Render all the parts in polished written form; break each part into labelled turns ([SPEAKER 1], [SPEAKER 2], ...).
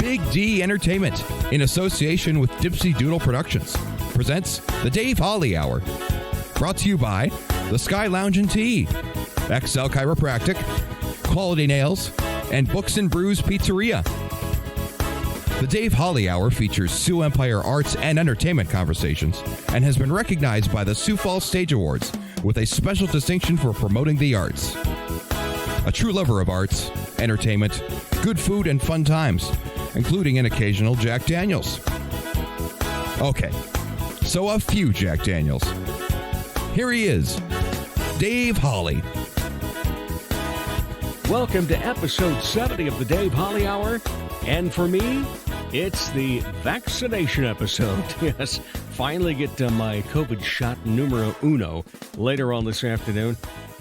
[SPEAKER 1] Big D Entertainment, in association with Dipsy Doodle Productions, presents the Dave Holly Hour. Brought to you by the Sky Lounge and Tea, XL Chiropractic, Quality Nails, and Books and Brews Pizzeria. The Dave Holly Hour features Sioux Empire Arts and Entertainment conversations and has been recognized by the Sioux Falls Stage Awards with a special distinction for promoting the arts. A true lover of arts, entertainment, good food, and fun times, including an occasional Jack Daniels. Okay, so a few Jack Daniels. Here he is, Dave Holly.
[SPEAKER 2] Welcome to episode 70 of the Dave Holly Hour. And for me, it's the vaccination episode. Yes, finally get my COVID shot numero uno later on this afternoon.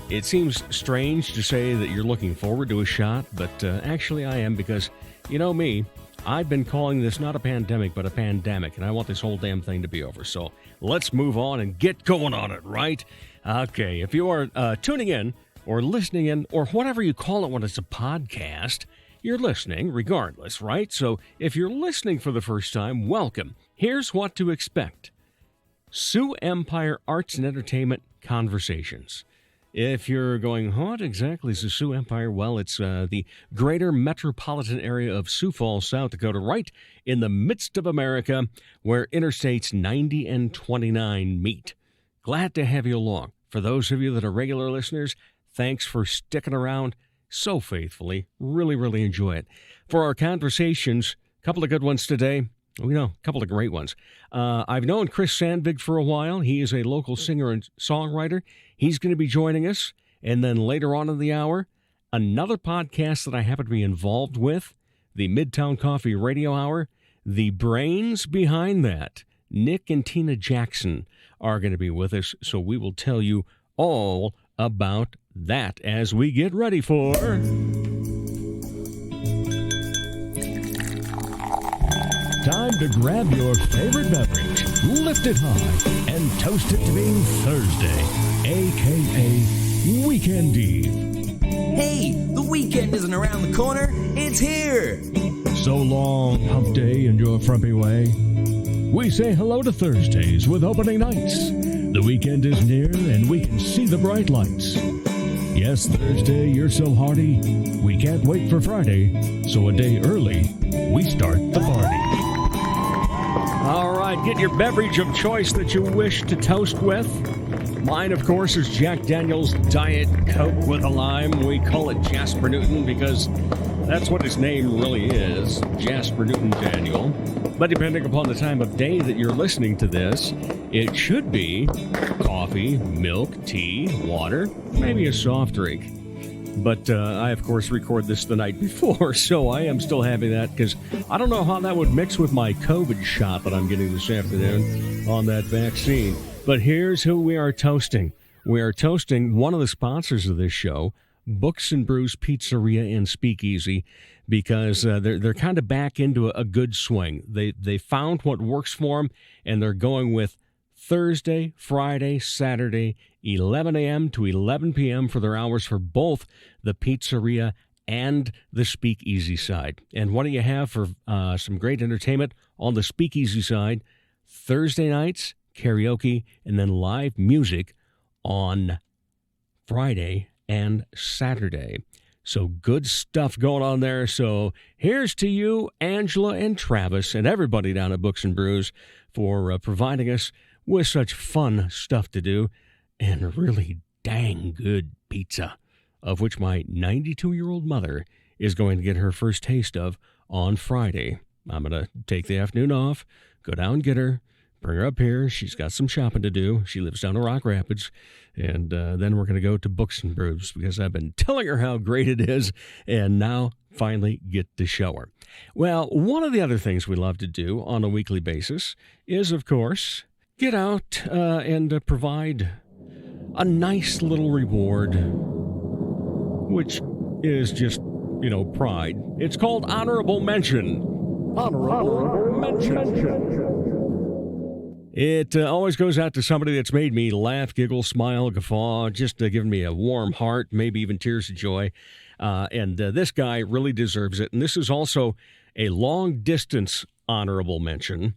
[SPEAKER 2] It seems strange to say that you're looking forward to a shot, but actually I am, because, you know me, I've been calling this not a pandemic, but a pandemic, and I want this whole damn thing to be over. So let's move on and get going on it, right? Okay, if you are tuning in or listening in or whatever you call it when it's a podcast, you're listening regardless, right? So if you're listening for the first time, welcome. Here's what to expect. Sioux Empire Arts and Entertainment Conversations. If you're going, what exactly is the Sioux Empire? Well, it's the greater metropolitan area of Sioux Falls, South Dakota, right in the midst of America, where Interstates 90 and 29 meet. Glad to have you along. For those of you that are regular listeners, thanks for sticking around so faithfully. Really, really enjoy it. For our conversations, a couple of good ones today. A couple of great ones. I've known Chris Sandvig for a while. He is a local singer and songwriter. He's going to be joining us. And then later on in the hour, another podcast that I happen to be involved with, the Midtown Coffee Radio Hour. The brains behind that, Nick and Tina Jackson, are going to be with us. So we will tell you all about that as we get ready for time to grab your favorite beverage, lift it high, and toast it to being Thursday, a.k.a. Weekend Eve.
[SPEAKER 3] Hey, the weekend isn't around the corner, it's here!
[SPEAKER 2] So long, hump day, and your frumpy way. We say hello to Thursdays with opening nights. The weekend is near, and we can see the bright lights. Yes, Thursday, you're so hearty, we can't wait for Friday, so a day early, we start the party. All right, get your beverage of choice that you wish to toast with. Mine, of course, is Jack Daniel's Diet Coke with a lime. We call it Jasper Newton because that's what his name really is, Jasper Newton Daniel. But depending upon the time of day that you're listening to this, it should be coffee, milk, tea, water, maybe a soft drink. But I, of course, record this the night before, so I am still having that because I don't know how that would mix with my COVID shot that I'm getting this afternoon on that vaccine. But here's who we are toasting. We are toasting one of the sponsors of this show, Books and Brews Pizzeria and Speakeasy, because they're kind of back into a good swing. They found what works for them, and they're going with Thursday, Friday, Saturday, 11 a.m. to 11 p.m. for their hours for both the pizzeria and the speakeasy side. And what do you have for some great entertainment on the speakeasy side? Thursday nights, karaoke, and then live music on Friday and Saturday. So good stuff going on there. So here's to you, Angela and Travis, and everybody down at Books and Brews for providing us with such fun stuff to do and really dang good pizza, of which my 92-year-old mother is going to get her first taste of on Friday. I'm going to take the afternoon off, go down and get her, bring her up here. She's got some shopping to do. She lives down in Rock Rapids. And then we're going to go to Books and Brews because I've been telling her how great it is and now finally get to show her. Well, one of the other things we love to do on a weekly basis is, of course, get out and provide a nice little reward, which is just, pride. It's called Honorable Mention. Honorable Mention. It always goes out to somebody that's made me laugh, giggle, smile, guffaw, just giving me a warm heart, maybe even tears of joy. And this guy really deserves it. And this is also
[SPEAKER 4] a long-distance honorable mention.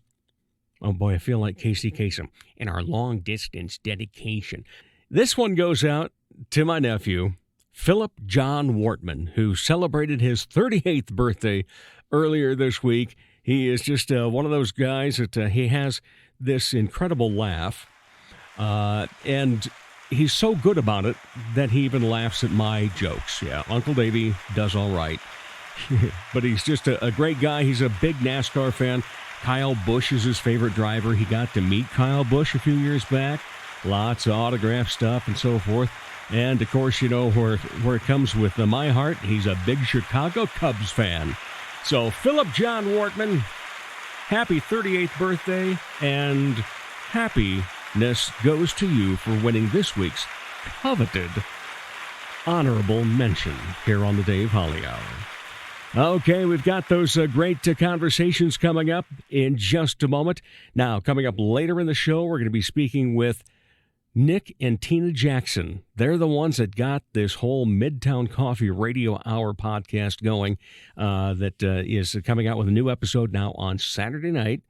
[SPEAKER 4] Oh, boy, I feel like Casey Kasem in our long-distance dedication. This one goes out to my nephew, Philip John Wortman, who celebrated his 38th birthday earlier this week. He is just one of those guys that he has this incredible laugh, and he's so good about it that he even laughs at my jokes. Yeah, Uncle Davey does all right. But he's just a great guy. He's a big NASCAR fan. Kyle Busch is his favorite driver. He got to meet Kyle Busch a few years back. Lots of autograph stuff and so forth. And, of course, you know, where it comes with my heart, he's a big Chicago Cubs fan. So, Philip John Wortman, happy 38th birthday, and happiness goes to you for winning this week's coveted honorable mention here on the Dave Holly Hour. Okay, we've got those great conversations coming up in just a moment. Now, coming up later in the show, we're going to be speaking with Nick and Tina Jackson. They're the ones that got this whole Midtown Coffee Radio Hour podcast going that is coming out with a new episode now on Saturday night.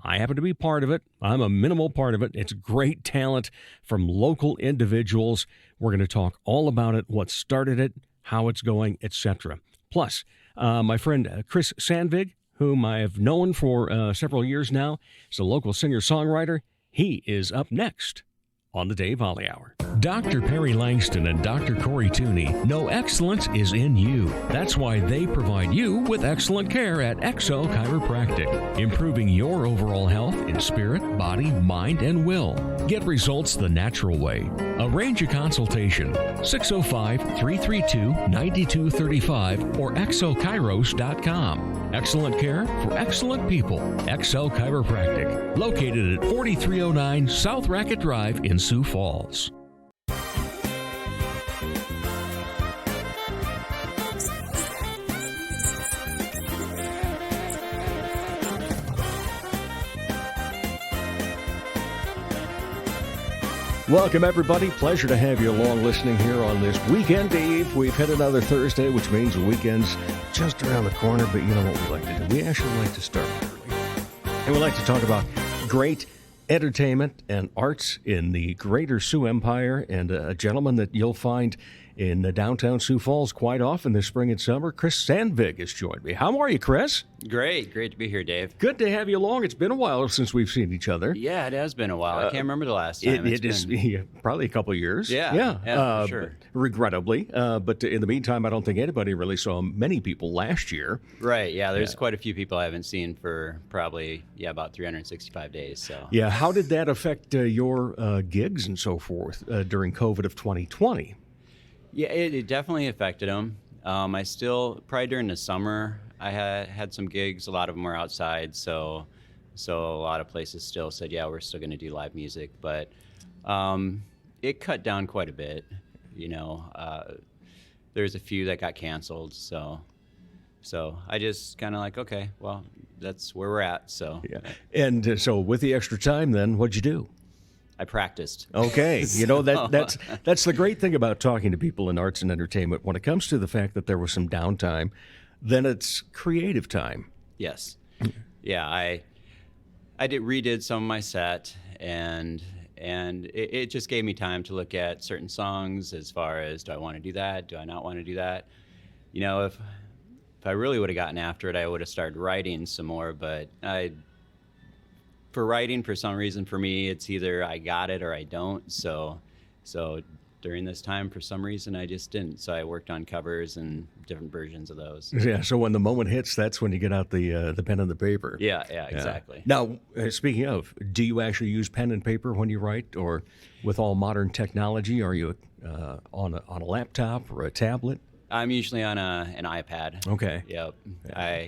[SPEAKER 4] I happen to be part of it. I'm a minimal part of it. It's great talent from local individuals. We're going to talk all about it, what started it, how it's going, etc. Plus, my friend Chris Sandvig, whom I have known for several years now, is a local singer-songwriter. He is up next on the Dave Holly Hour. Dr. Perry Langston and Dr. Corey Tooney know excellence is in you. That's why they provide you with excellent care at XL Chiropractic, improving your overall health in spirit, body, mind, and will. Get results the natural way. Arrange a consultation, 605-332-9235 or xlchiros.com. Excellent care for excellent people. XL Chiropractic, located at 4309 South Racket Drive in Sioux Falls. Welcome, everybody. Pleasure to have you along listening here on this Weekend Eve. We've hit another Thursday, which means the weekend's just around the corner, but you know what we like to do? We actually like to start early. And we like to talk about great entertainment and arts in the greater Sioux Empire, and a gentleman that you'll find in downtown Sioux Falls quite often this spring and summer. Chris Sandvig has joined me. How are you, Chris?
[SPEAKER 5] Great to be here, Dave.
[SPEAKER 4] Good to have you along. It's been a while since we've seen each other.
[SPEAKER 5] Yeah, it has been a while. I can't remember the last time.
[SPEAKER 4] It is probably a couple of years.
[SPEAKER 5] Yeah, for sure.
[SPEAKER 4] Regrettably. But in the meantime, I don't think anybody really saw many people last year.
[SPEAKER 5] Right, yeah. There's quite a few people I haven't seen for probably, about 365 days. So.
[SPEAKER 4] Yeah, how did that affect your gigs and so forth during COVID of 2020?
[SPEAKER 5] Yeah, it definitely affected them. I still, probably during the summer, I had some gigs. A lot of them were outside, so a lot of places still said, yeah, we're still going to do live music. But it cut down quite a bit, There's a few that got canceled, so I just kind of like, okay, well, that's where we're at. So
[SPEAKER 4] yeah. And so with the extra time then, what'd you do?
[SPEAKER 5] I practiced.
[SPEAKER 4] Okay. That's the great thing about talking to people in arts and entertainment. When it comes to the fact that there was some downtime, then it's creative time.
[SPEAKER 5] Yes. Yeah, I redid some of my set, and it just gave me time to look at certain songs as far as, do I want to do that? Do I not want to do that? If I really would have gotten after it, I would have started writing some more, but for writing, for some reason, for me, it's either I got it or I don't. So during this time, for some reason, I just didn't. So I worked on covers and different versions of those.
[SPEAKER 4] Yeah, so when the moment hits, that's when you get out the pen and the paper.
[SPEAKER 5] Yeah, exactly.
[SPEAKER 4] Now, speaking of, do you actually use pen and paper when you write? Or with all modern technology, are you on a laptop or a tablet?
[SPEAKER 5] I'm usually on an iPad.
[SPEAKER 4] Okay.
[SPEAKER 5] Yep. Yeah.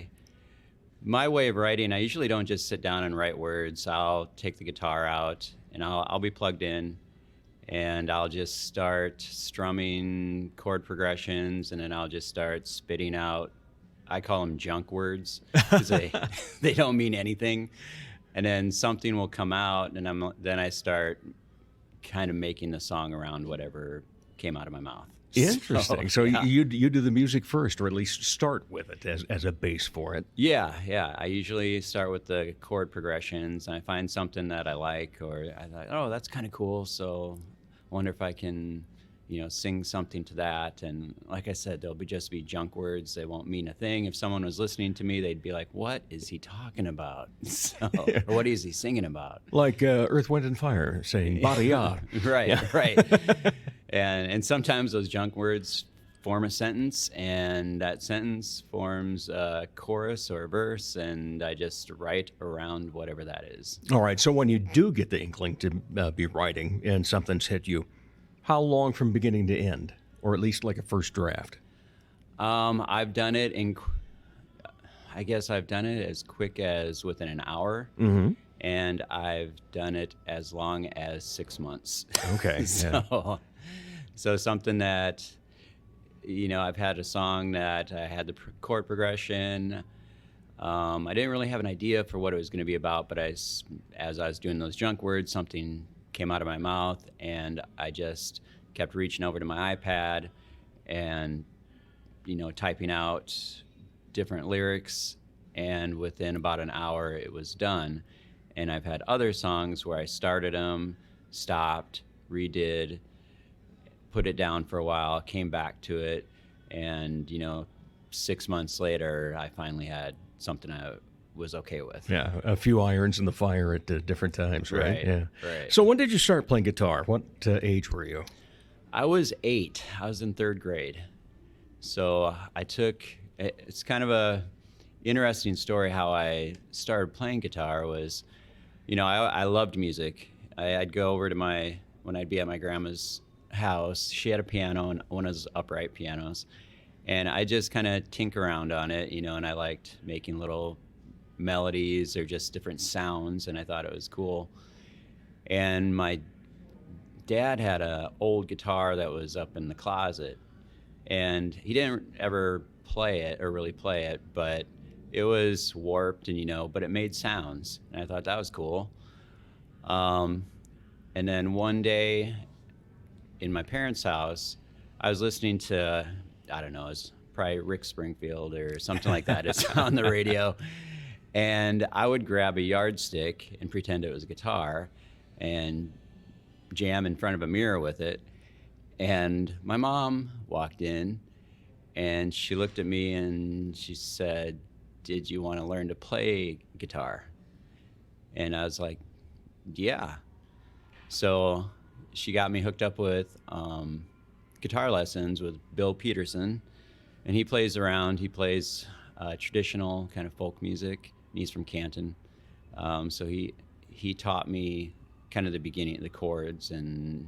[SPEAKER 5] My way of writing, I usually don't just sit down and write words. I'll take the guitar out, and I'll be plugged in, and I'll just start strumming chord progressions, and then I'll just start spitting out, I call them junk words, because they don't mean anything. And then something will come out, and then I start kind of making the song around whatever came out of my mouth.
[SPEAKER 4] Interesting. So
[SPEAKER 5] yeah.
[SPEAKER 4] you do the music first, or at least start with it as a base for it.
[SPEAKER 5] Yeah. I usually start with the chord progressions, and I find something that I like, or I thought, oh, that's kind of cool. So I wonder if I can, sing something to that. And like I said, there'll just be junk words. They won't mean a thing. If someone was listening to me, they'd be like, what is he talking about? Or what is he singing about?
[SPEAKER 4] Like Earth, Wind, and Fire saying "Ba-de-ya."
[SPEAKER 5] Right. And sometimes those junk words form a sentence, and that sentence forms a chorus or a verse, and I just write around whatever that is.
[SPEAKER 4] All right. So when you do get the inkling to be writing and something's hit you, how long from beginning to end, or at least like a first draft?
[SPEAKER 5] I've done it I guess I've done it as quick as within an hour.
[SPEAKER 4] Mm-hmm.
[SPEAKER 5] And I've done it as long as 6 months.
[SPEAKER 4] Okay.
[SPEAKER 5] So something that, I've had a song that I had the chord progression. I didn't really have an idea for what it was going to be about, but as I was doing those junk words, something came out of my mouth, and I just kept reaching over to my iPad and, typing out different lyrics, and within about an hour it was done. And I've had other songs where I started them, stopped, redid, put it down for a while, came back to it, and 6 months later I finally had something I was okay with.
[SPEAKER 4] Yeah, a few irons in the fire at different times, right? Yeah.
[SPEAKER 5] Right.
[SPEAKER 4] So when did you start playing guitar? What age were you?
[SPEAKER 5] I was 8. I was in 3rd grade. So it's kind of a interesting story how I started playing guitar was, I loved music. I'd go over to when I'd be at my grandma's house, she had a piano, and one of those upright pianos. And I just kind of tinker around on it, and I liked making little melodies or just different sounds, and I thought it was cool. And my dad had an old guitar that was up in the closet, and he didn't ever play it or really play it, but it was warped and but it made sounds, and I thought that was cool. And then one day in my parents' house, I was listening to, I don't know, it's probably Rick Springfield or something like that. It's on the radio. And I would grab a yardstick and pretend it was a guitar and jam in front of a mirror with it. And my mom walked in, and she looked at me and she said, "Did you want to learn to play guitar?" And I was like, "Yeah." So she got me hooked up with guitar lessons with Bill Peterson, and he plays traditional kind of folk music. He's from Canton, so he taught me kind of the beginning of the chords, and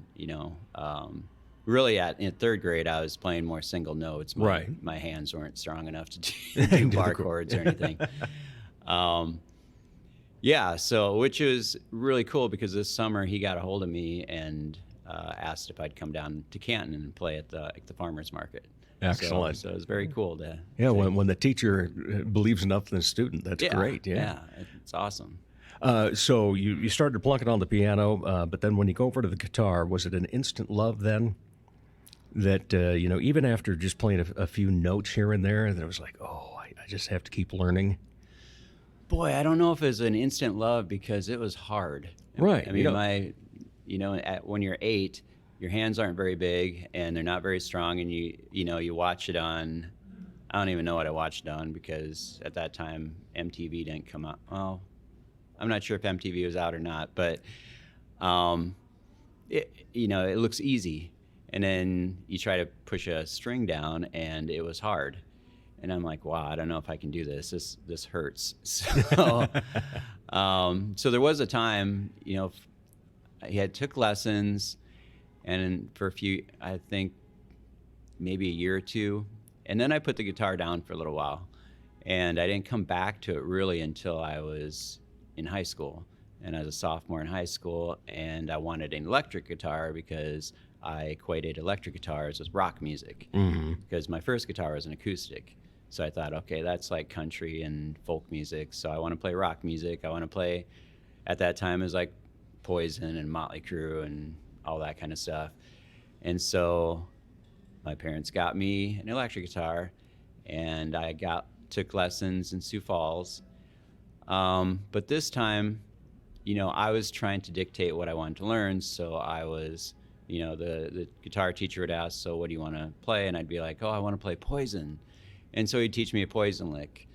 [SPEAKER 5] really in 3rd grade I was playing more single notes. My hands weren't strong enough to do bar chords or anything. So which was really cool, because this summer he got a hold of me and asked if I'd come down to Canton and play at the farmers market.
[SPEAKER 4] Excellent.
[SPEAKER 5] So it was very cool to
[SPEAKER 4] when the teacher believes enough in the student, that's great. Yeah,
[SPEAKER 5] it's awesome.
[SPEAKER 4] So you started plunking on the piano, but then when you go over to the guitar, was it an instant love then? That even after just playing a few notes here and there, that it was like, oh, I just have to keep learning.
[SPEAKER 5] Boy, I don't know if it was an instant love, because it was hard.
[SPEAKER 4] Right.
[SPEAKER 5] I mean, when you're 8, your hands aren't very big and they're not very strong, and you watch it on, I don't even know what I watched it on, because at that time MTV didn't come out. Well, I'm not sure if MTV was out or not, but it looks easy, and then you try to push a string down and it was hard, and I'm like, wow, I don't know if I can do this. This hurts. So so there was a time, I had took lessons, and for a few, I think maybe a year or two, and then I put the guitar down for a little while, and I didn't come back to it really until I was in high school. And I was a sophomore in high school, and I wanted an electric guitar because I equated electric guitars with rock music, because my first guitar was an acoustic. So I thought, okay, that's like country and folk music, so I want to play rock music. I want to play, at that time, it was like Poison and Motley Crue and all that kind of stuff. And so my parents got me an electric guitar, and I took lessons in Sioux Falls. But this time, I was trying to dictate what I wanted to learn. So I was, the guitar teacher would ask, so what do you want to play? And I'd be like, oh, I want to play Poison. And so he'd teach me a Poison lick.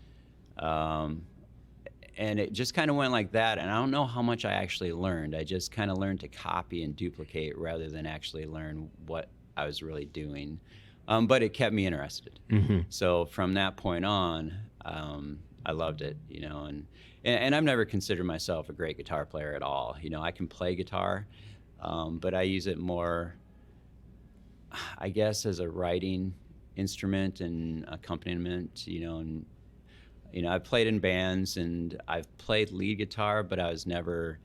[SPEAKER 5] And it just kind of went like that. And I don't know how much I actually learned. I just kind of learned to copy and duplicate rather than actually learn what I was really doing. But it kept me interested.
[SPEAKER 4] Mm-hmm.
[SPEAKER 5] So from that point on, I loved it, and I've never considered myself a great guitar player at all. I can play guitar, but I use it more, I guess, as a writing instrument and accompaniment, and I've played in bands and I've played lead guitar, but I was never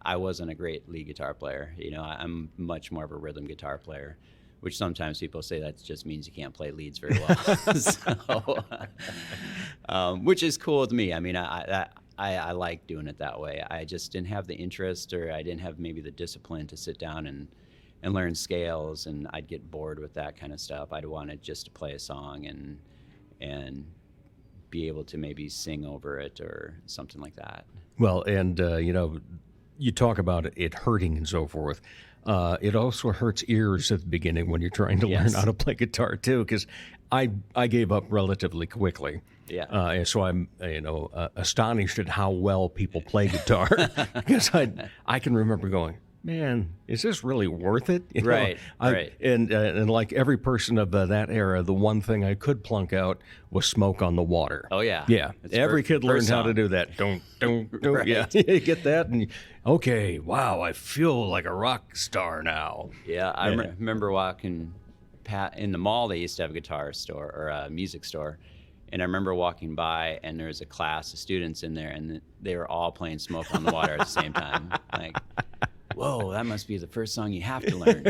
[SPEAKER 5] I wasn't a great lead guitar player. I'm much more of a rhythm guitar player, which sometimes people say that just means you can't play leads very well. Which is cool with me. I mean, I like doing it that way. I just didn't have the interest, or I didn't have maybe the discipline to sit down and learn scales, and I'd get bored with that kind of stuff. I'd wanted just to play a song and be able to maybe sing over it or something like that.
[SPEAKER 4] Well, and, you talk about it hurting and so forth. It also hurts ears at the beginning when you're trying to learn how to play guitar, too, because I gave up relatively quickly.
[SPEAKER 5] Yeah.
[SPEAKER 4] And so I'm, astonished at how well people play guitar, because I can remember going, man, is this really worth it?
[SPEAKER 5] Right.
[SPEAKER 4] And like every person of that era, the one thing I could plunk out was Smoke on the Water.
[SPEAKER 5] Oh, yeah.
[SPEAKER 4] Yeah. Every kid learned how to do that. Don't.
[SPEAKER 5] Right.
[SPEAKER 4] Yeah. You get that? And okay, wow, I feel like a rock star now.
[SPEAKER 5] Yeah. I remember walking in the mall. They used to have a guitar store or a music store. And I remember walking by, and there was a class of students in there, and they were all playing Smoke on the Water at the same time. Like, whoa, that must be the first song you have to learn.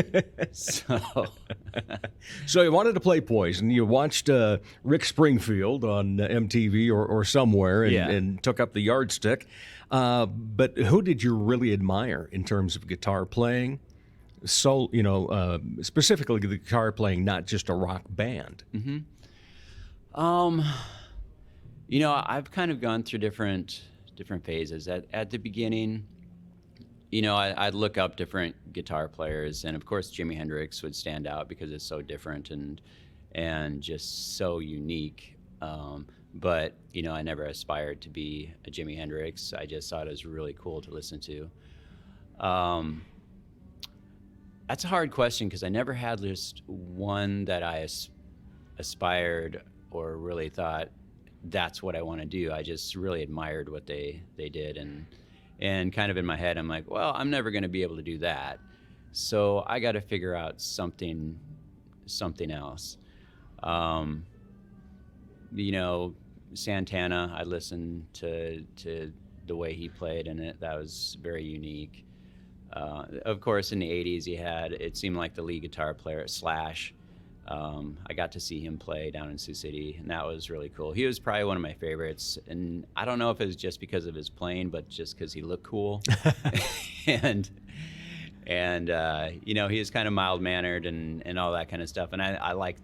[SPEAKER 4] So you wanted to play Poison. You watched Rick Springfield on MTV or somewhere and took up the yardstick. But who did you really admire in terms of guitar playing? So, specifically the guitar playing, not just a rock band.
[SPEAKER 5] Mm-hmm. I've kind of gone through different phases. At the beginning, I'd look up different guitar players, and of course Jimi Hendrix would stand out because it's so different and just so unique. But I never aspired to be a Jimi Hendrix. I just thought it was really cool to listen to. That's a hard question because I never had just one that I aspired or really thought that's what I want to do. I just really admired what they did, and kind of in my head, I'm like, well, I'm never going to be able to do that. So I got to figure out something else. Santana, I listened to the way he played in it. That was very unique. Of course, in the 80s, it seemed like the lead guitar player at Slash. I got to see him play down in Sioux City, and that was really cool. He was probably one of my favorites, and I don't know if it was just because of his playing, but just because he looked cool. and he was kind of mild-mannered and all that kind of stuff, and I liked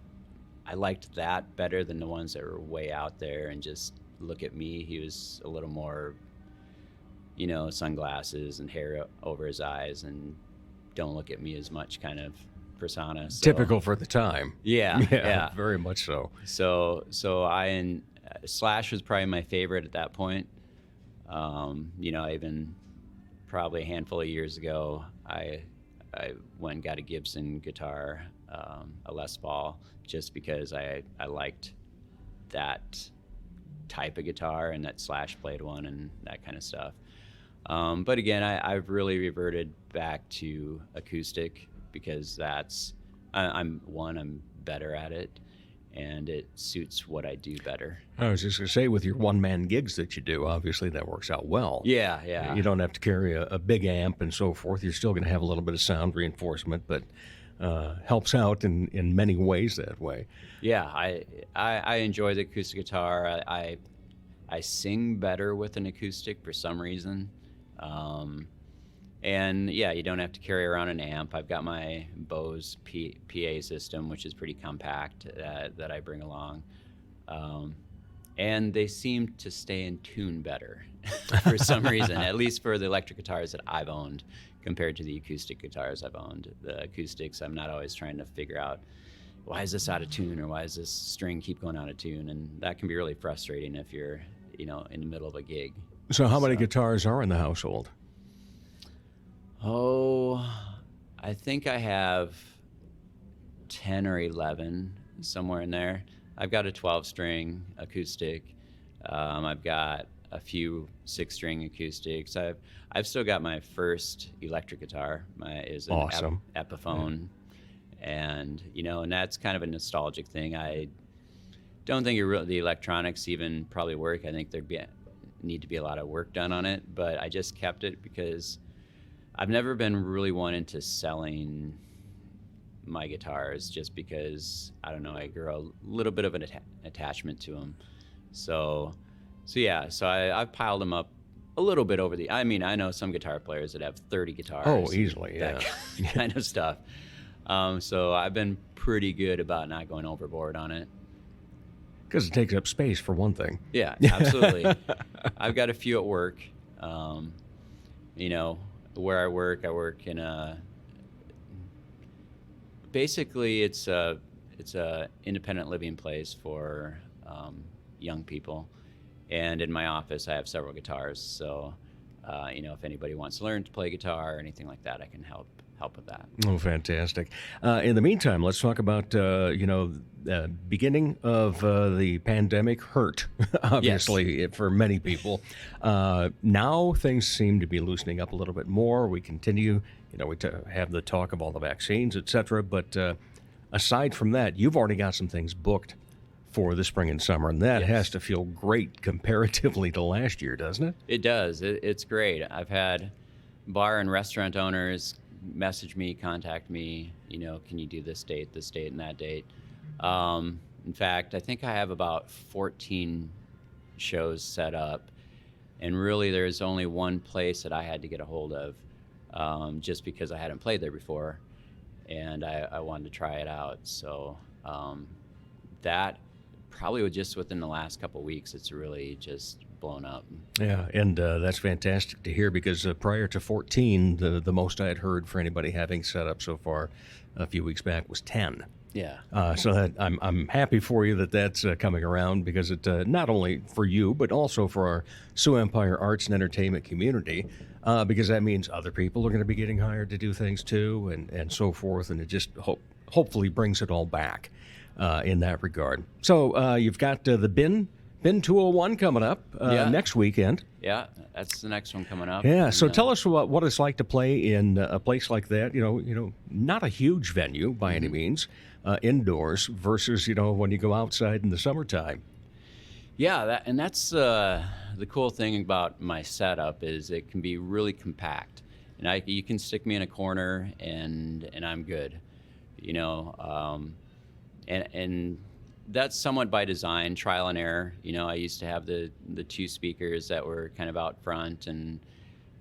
[SPEAKER 5] that better than the ones that were way out there and just look at me. He was a little more, sunglasses and hair over his eyes and don't look at me as much kind of persona. So.
[SPEAKER 4] Typical for the time.
[SPEAKER 5] Yeah,
[SPEAKER 4] very much so.
[SPEAKER 5] So Slash was probably my favorite at that point. Even probably a handful of years ago, I went and got a Gibson guitar, a Les Paul, just because I liked that type of guitar and that Slash played one and that kind of stuff. But again, I've really reverted back to acoustic because I'm better at it, and it suits what I do better.
[SPEAKER 4] I was just going to say, with your one-man gigs that you do, obviously that works out well.
[SPEAKER 5] Yeah.
[SPEAKER 4] You don't have to carry a big amp and so forth. You're still going to have a little bit of sound reinforcement, but helps out in many ways that way.
[SPEAKER 5] Yeah, I enjoy the acoustic guitar. I sing better with an acoustic for some reason. And yeah, you don't have to carry around an amp. I've got my Bose PA system, which is pretty compact, that I bring along. And they seem to stay in tune better for some reason, at least for the electric guitars that I've owned compared to the acoustic guitars I've owned. The acoustics, I'm not always trying to figure out, why is this out of tune, or why does this string keep going out of tune? And that can be really frustrating if you're, in the middle of a gig.
[SPEAKER 4] So how many guitars are in the household?
[SPEAKER 5] Oh, I think I have 10 or 11, somewhere in there. I've got a 12-string acoustic. I've got a few 6-string acoustics. I've still got my first electric guitar. Is an
[SPEAKER 4] awesome
[SPEAKER 5] Epiphone, and and that's kind of a nostalgic thing. I don't think the electronics even probably work. I think need to be a lot of work done on it, but I just kept it because I've never been really one into selling my guitars, just because, I don't know, I grew a little bit of an attachment to them. So I've piled them up a little bit over I know some guitar players that have 30 guitars.
[SPEAKER 4] Oh, easily, yeah.
[SPEAKER 5] That kind of stuff. So I've been pretty good about not going overboard on it.
[SPEAKER 4] Because it takes up space, for one thing.
[SPEAKER 5] Yeah, absolutely. I've got a few at work. Where I work in basically it's a independent living place for young people. And in my office, I have several guitars. So, if anybody wants to learn to play guitar or anything like that, I can help with that.
[SPEAKER 4] Oh, fantastic. In the meantime, let's talk about, beginning of the pandemic hurt, obviously,
[SPEAKER 5] Yes.
[SPEAKER 4] for many people. Now things seem to be loosening up a little bit more. We continue, we have the talk of all the vaccines, et cetera. But aside from that, you've already got some things booked for the spring and summer, and that
[SPEAKER 5] Yes.
[SPEAKER 4] has to feel great comparatively to last year, doesn't it?
[SPEAKER 5] It does. It's great. I've had bar and restaurant owners message me, contact me, can you do this date, and that date. In fact, I think I have about 14 shows set up, and really there's only one place that I had to get a hold of, just because I hadn't played there before, and I wanted to try it out. So that probably was just within the last couple of weeks, it's really just blown up.
[SPEAKER 4] Yeah, and that's fantastic to hear, because prior to 14, the most I had heard for anybody having set up so far a few weeks back was 10.
[SPEAKER 5] Yeah.
[SPEAKER 4] So that I'm happy for you that's coming around, because it not only for you, but also for our Sioux Empire Arts and Entertainment community, because that means other people are going to be getting hired to do things too, and so forth, and it just hopefully brings it all back in that regard. So you've got the Bin 201 coming up next weekend.
[SPEAKER 5] Yeah, that's the next one coming up.
[SPEAKER 4] Yeah,
[SPEAKER 5] And,
[SPEAKER 4] so tell us what it's like to play in a place like that. Not a huge venue by any means, indoors, versus when you go outside in the summertime.
[SPEAKER 5] Yeah, that's the cool thing about my setup is it can be really compact, and you can stick me in a corner and I'm good, and that's somewhat by design, trial and error. I used to have the 2 speakers that were kind of out front and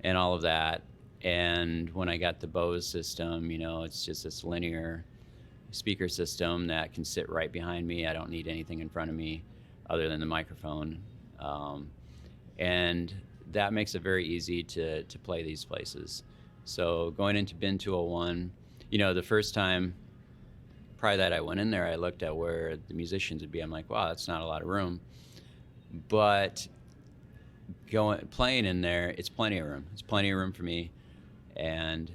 [SPEAKER 5] all of that. And when I got the Bose system, it's just this linear speaker system that can sit right behind me. I don't need anything in front of me other than the microphone. And that makes it very easy to play these places. So going into Bin 201, the first time prior that I went in there, I looked at where the musicians would be. I'm like, wow, that's not a lot of room. But playing in there, it's plenty of room. It's plenty of room for me, and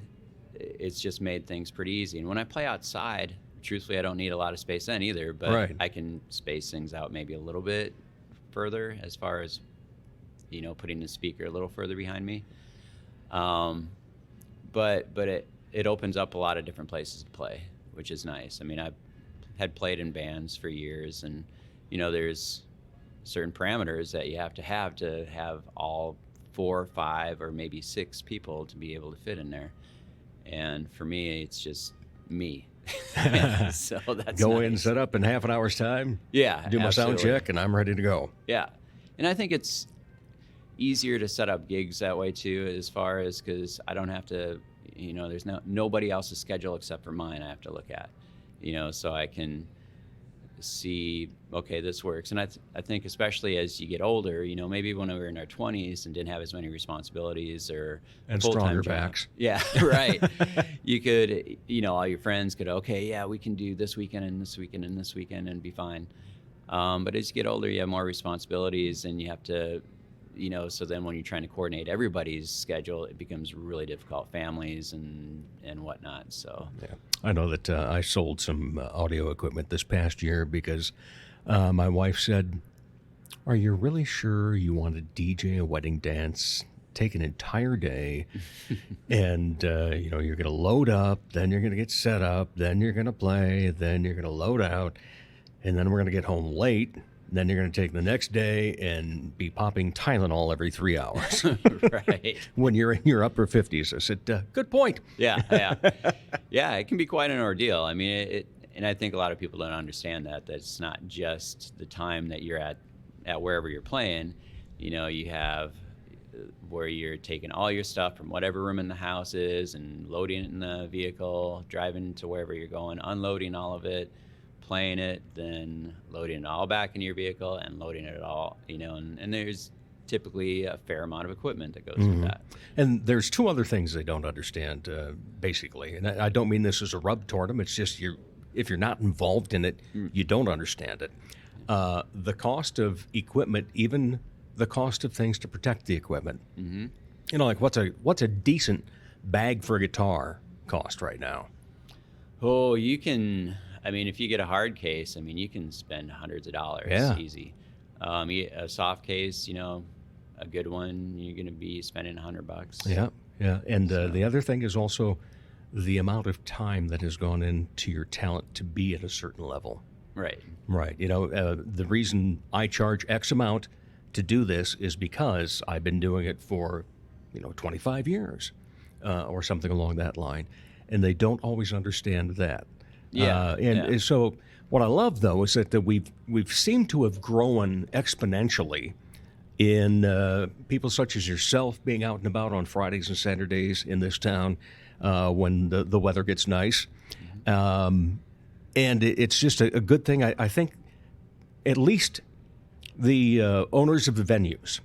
[SPEAKER 5] it's just made things pretty easy. And when I play outside, truthfully, I don't need a lot of space then either, but
[SPEAKER 4] Right.
[SPEAKER 5] I can space things out maybe a little bit further as far as, putting the speaker a little further behind me. But it opens up a lot of different places to play, which is nice. I've had played in bands for years, and there's certain parameters that you have to have all 4, 5, or maybe 6 people to be able to fit in there. And for me, it's just me. So that's
[SPEAKER 4] Go
[SPEAKER 5] nice.
[SPEAKER 4] in, set up in half an hour's time.
[SPEAKER 5] Yeah,
[SPEAKER 4] Do my sound
[SPEAKER 5] absolutely.
[SPEAKER 4] check, and I'm ready to go.
[SPEAKER 5] Yeah, and I think it's, easier to set up gigs that way too, as far as, because I don't have to, there's nobody else's schedule except for mine I have to look at, so I can see, okay, this works. And I think especially as you get older, maybe when we were in our 20s and didn't have as many responsibilities or
[SPEAKER 4] and
[SPEAKER 5] full-time
[SPEAKER 4] stronger
[SPEAKER 5] job.
[SPEAKER 4] backs.
[SPEAKER 5] Yeah, right. You could, all your friends could, okay, yeah, we can do this weekend and this weekend and this weekend and be fine. But as you get older, you have more responsibilities, and you have to, so then when you're trying to coordinate everybody's schedule, it becomes really difficult, families and whatnot. So
[SPEAKER 4] yeah, I know that I sold some audio equipment this past year because my wife said, "Are you really sure you want to DJ a wedding dance? Take an entire day, and you're going to load up, then you're going to get set up, then you're going to play, then you're going to load out, and then we're going to get home late." Then you're going to take the next day and be popping Tylenol every 3 hours.
[SPEAKER 5] Right.
[SPEAKER 4] When you're in your upper 50s. I said, good point.
[SPEAKER 5] Yeah. Yeah, it can be quite an ordeal. I mean, and I think a lot of people don't understand that it's not just the time that you're at wherever you're playing. You have where you're taking all your stuff from whatever room in the house is and loading it in the vehicle, driving to wherever you're going, unloading all of it, playing it, then loading it all back into your vehicle and loading it all, and there's typically a fair amount of equipment that goes with that.
[SPEAKER 4] And there's two other things they don't understand, basically. And I don't mean this as a rub toward them. It's just if you're not involved in it, you don't understand it. The cost of equipment, even the cost of things to protect the equipment. Mm-hmm. Like what's a decent bag for a guitar cost right now?
[SPEAKER 5] Oh, you can... I mean, if you get a hard case, you can spend hundreds of dollars.
[SPEAKER 4] Yeah.
[SPEAKER 5] Easy. A soft case, a good one, you're going to be spending $100.
[SPEAKER 4] Yeah. And the other thing is also the amount of time that has gone into your talent to be at a certain level.
[SPEAKER 5] Right.
[SPEAKER 4] The reason I charge X amount to do this is because I've been doing it for, 25 years or something along that line. And they don't always understand that.
[SPEAKER 5] Yeah.
[SPEAKER 4] So what I love, though, is that we've seemed to have grown exponentially in people such as yourself being out and about on Fridays and Saturdays in this town when the weather gets nice. And it's just a good thing. I think at least the owners of the venues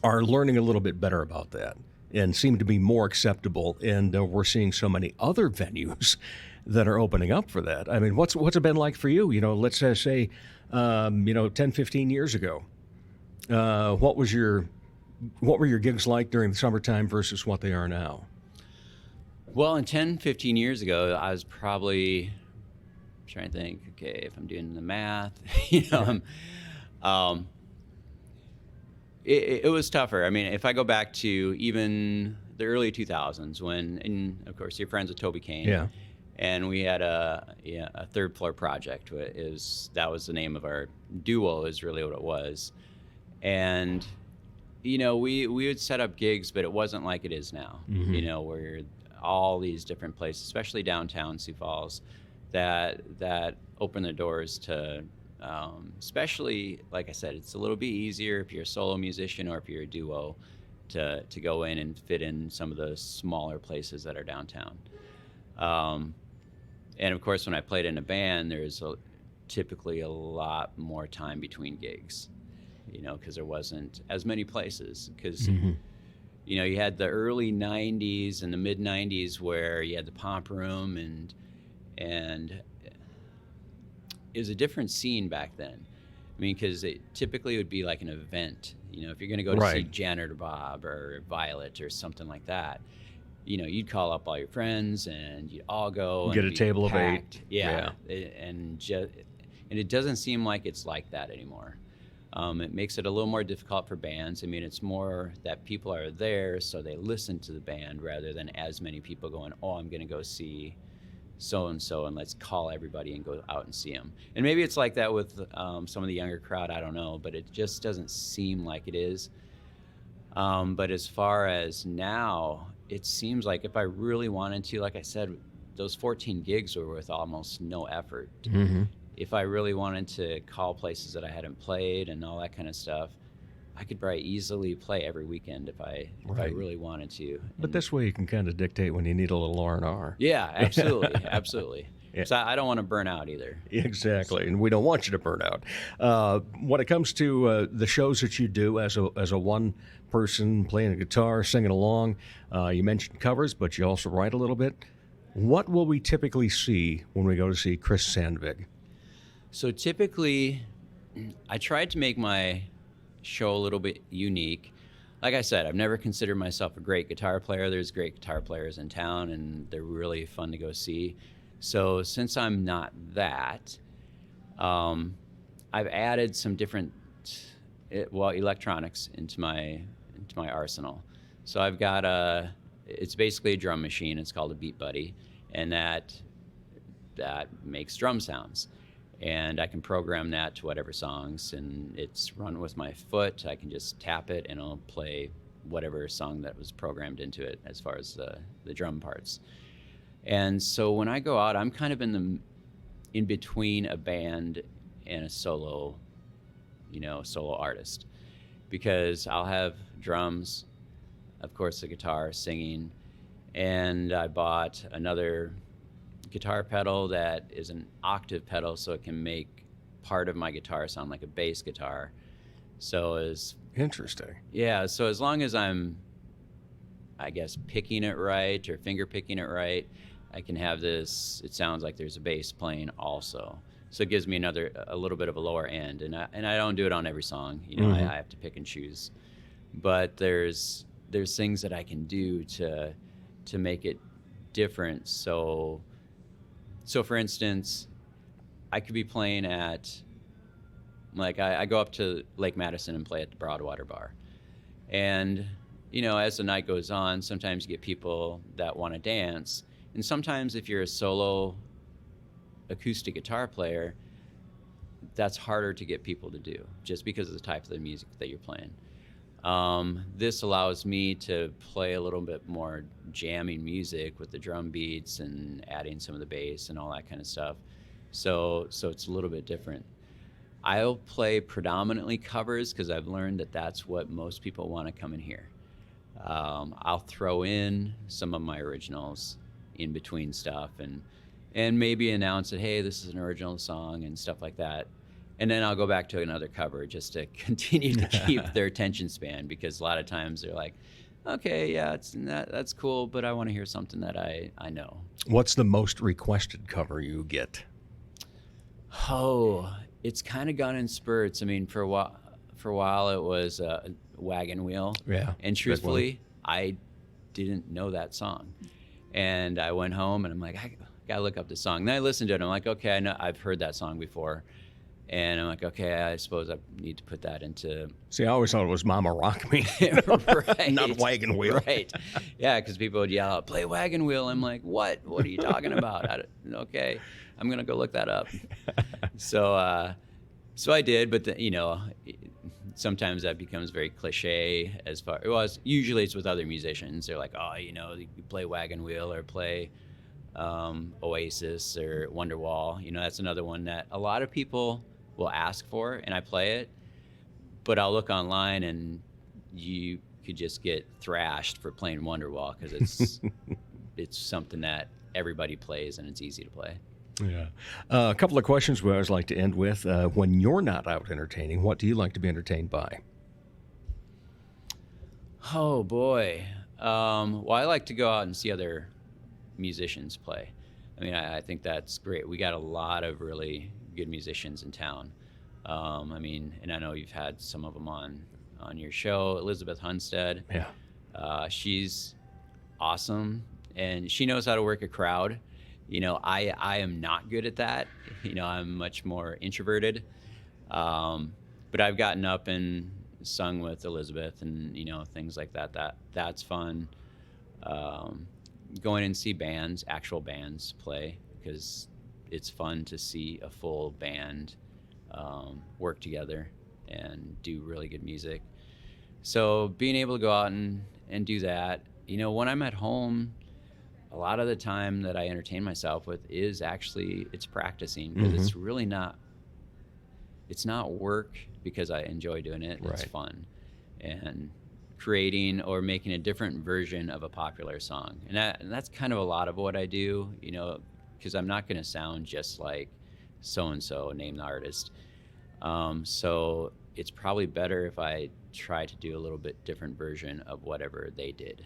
[SPEAKER 4] are learning a little bit better about that and seem to be more acceptable. And we're seeing so many other venues that are opening up for that. I mean, what's it been like for you? Let's say, 10, 15 years ago. What were your gigs like during the summertime versus what they are now?
[SPEAKER 5] Well, in 10, 15 years ago, I was probably trying to think, okay, if I'm doing the math, it was tougher. I mean, if I go back to even the early 2000s and of course, you're friends with Toby Kane.
[SPEAKER 4] Yeah.
[SPEAKER 5] And we had a third floor project. That was the name of our duo, is really what it was. And, we would set up gigs, but it wasn't like it is now, where all these different places, especially downtown Sioux Falls, that open their doors to, especially, like I said, it's a little bit easier if you're a solo musician or if you're a duo to go in and fit in some of the smaller places that are downtown. And of course, when I played in a band, there's typically a lot more time between gigs, because there wasn't as many places. Because, you had the early 90s and the mid 90s where you had the Pomp Room and it was a different scene back then. I mean, because it typically would be like an event. If you're going to go to see Janet or Bob or Violet or something like that, you'd call up all your friends and you'd all go and
[SPEAKER 4] get a table
[SPEAKER 5] packed.
[SPEAKER 4] of 8.
[SPEAKER 5] Yeah. And it doesn't seem like it's like that anymore. It makes it a little more difficult for bands. I mean, it's more that people are there, so they listen to the band rather than as many people going, oh, I'm going to go see so-and-so and let's call everybody and go out and see them. And maybe it's like that with some of the younger crowd, I don't know, but it just doesn't seem like it is. But as far as now, it seems like if I really wanted to, like I said, those 14 gigs were with almost no effort. If I really wanted to call places that I hadn't played and all that kind of stuff, I could probably easily play every weekend if I really wanted to.
[SPEAKER 4] But this way you can kind of dictate when you need a little R&R.
[SPEAKER 5] Yeah, absolutely, absolutely.
[SPEAKER 4] Yeah.
[SPEAKER 5] So I don't want to burn out either.
[SPEAKER 4] Exactly, and we don't want you to burn out. When it comes to the shows that you do as a one person playing a guitar, singing along, you mentioned covers, but you also write a little bit. What will we typically see when we go to see Chris Sandvig?
[SPEAKER 5] So typically, I tried to make my show a little bit unique. Like I said, I've never considered myself a great guitar player. There's great guitar players in town, and they're really fun to go see. So since I'm not that, I've added some different, electronics into my arsenal. So I've got it's basically a drum machine. It's called a Beat Buddy, and that makes drum sounds. And I can program that to whatever songs, and it's run with my foot. I can just tap it, and it'll play whatever song that was programmed into it as far as the drum parts. And so when I go out, I'm kind of in between a band and a solo artist, because I'll have drums, of course, the guitar, singing, and I bought another guitar pedal that is an octave pedal, so it can make part of my guitar sound like a bass guitar. So
[SPEAKER 4] Interesting.
[SPEAKER 5] Yeah, so as long as I'm, I guess, picking it right or finger picking it right, I can have this, it sounds like there's a bass playing also. So it gives me a little bit of a lower end, and I don't do it on every song. I have to pick and choose. But there's things that I can do to make it different. So for instance, I could be playing at, like, I go up to Lake Madison and play at the Broadwater Bar. And, as the night goes on, sometimes you get people that want to dance. And sometimes if you're a solo acoustic guitar player, that's harder to get people to do, just because of the type of the music that you're playing. This allows me to play a little bit more jamming music with the drum beats and adding some of the bass and all that kind of stuff. So it's a little bit different. I'll play predominantly covers because I've learned that that's what most people want to come and hear. I'll throw in some of my originals in between stuff and maybe announce that, hey, this is an original song and stuff like that. And then I'll go back to another cover just to continue to keep their attention span, because a lot of times they're like, okay, yeah, that's cool, but I want to hear something that I know.
[SPEAKER 4] What's the most requested cover you get?
[SPEAKER 5] Oh, it's kind of gone in spurts. I mean, for a while it was Wagon Wheel.
[SPEAKER 4] Yeah.
[SPEAKER 5] And truthfully, I didn't know that song. And I went home and I'm like, I gotta look up the song. Then I listened to it and I'm like, okay, I know I've heard that song before. And I'm like, okay, I suppose I need to put that into...
[SPEAKER 4] See, I always thought it was Mama Rock Me.
[SPEAKER 5] Right.
[SPEAKER 4] Not Wagon Wheel.
[SPEAKER 5] Right. Yeah, because people would yell out, play Wagon Wheel. I'm like, what? What are you talking about? Okay, I'm going to go look that up. So I did, but sometimes that becomes very cliche as far... Well, usually it's with other musicians. They're like, oh, you play Wagon Wheel or play Oasis or Wonderwall. That's another one that a lot of people will ask for, and I play it, but I'll look online and you could just get thrashed for playing Wonderwall because it's something that everybody plays and it's easy to play.
[SPEAKER 4] Yeah. A couple of questions we always like to end with. When you're not out entertaining, what do you like to be entertained by?
[SPEAKER 5] Oh, boy. Well, I like to go out and see other musicians play. I mean, I think that's great. We got a lot of really good musicians in town. And I know you've had some of them on your show. Elizabeth Hunstead.
[SPEAKER 4] Yeah.
[SPEAKER 5] She's awesome, and she knows how to work a crowd. I am not good at that. I'm much more introverted. But I've gotten up and sung with Elizabeth and, things like that. That's fun. Going and see actual bands play, because it's fun to see a full band work together and do really good music. So being able to go out and do that, when I'm at home, a lot of the time that I entertain myself with is actually, it's practicing, because it's really not, it's not work, because I enjoy doing it.
[SPEAKER 4] Right.
[SPEAKER 5] It's fun. and creating or making a different version of a popular song. And that's kind of a lot of what I do, you know, because I'm not going to sound just like so-and-so, name the artist. So it's probably better if I try to do a little bit different version of whatever they did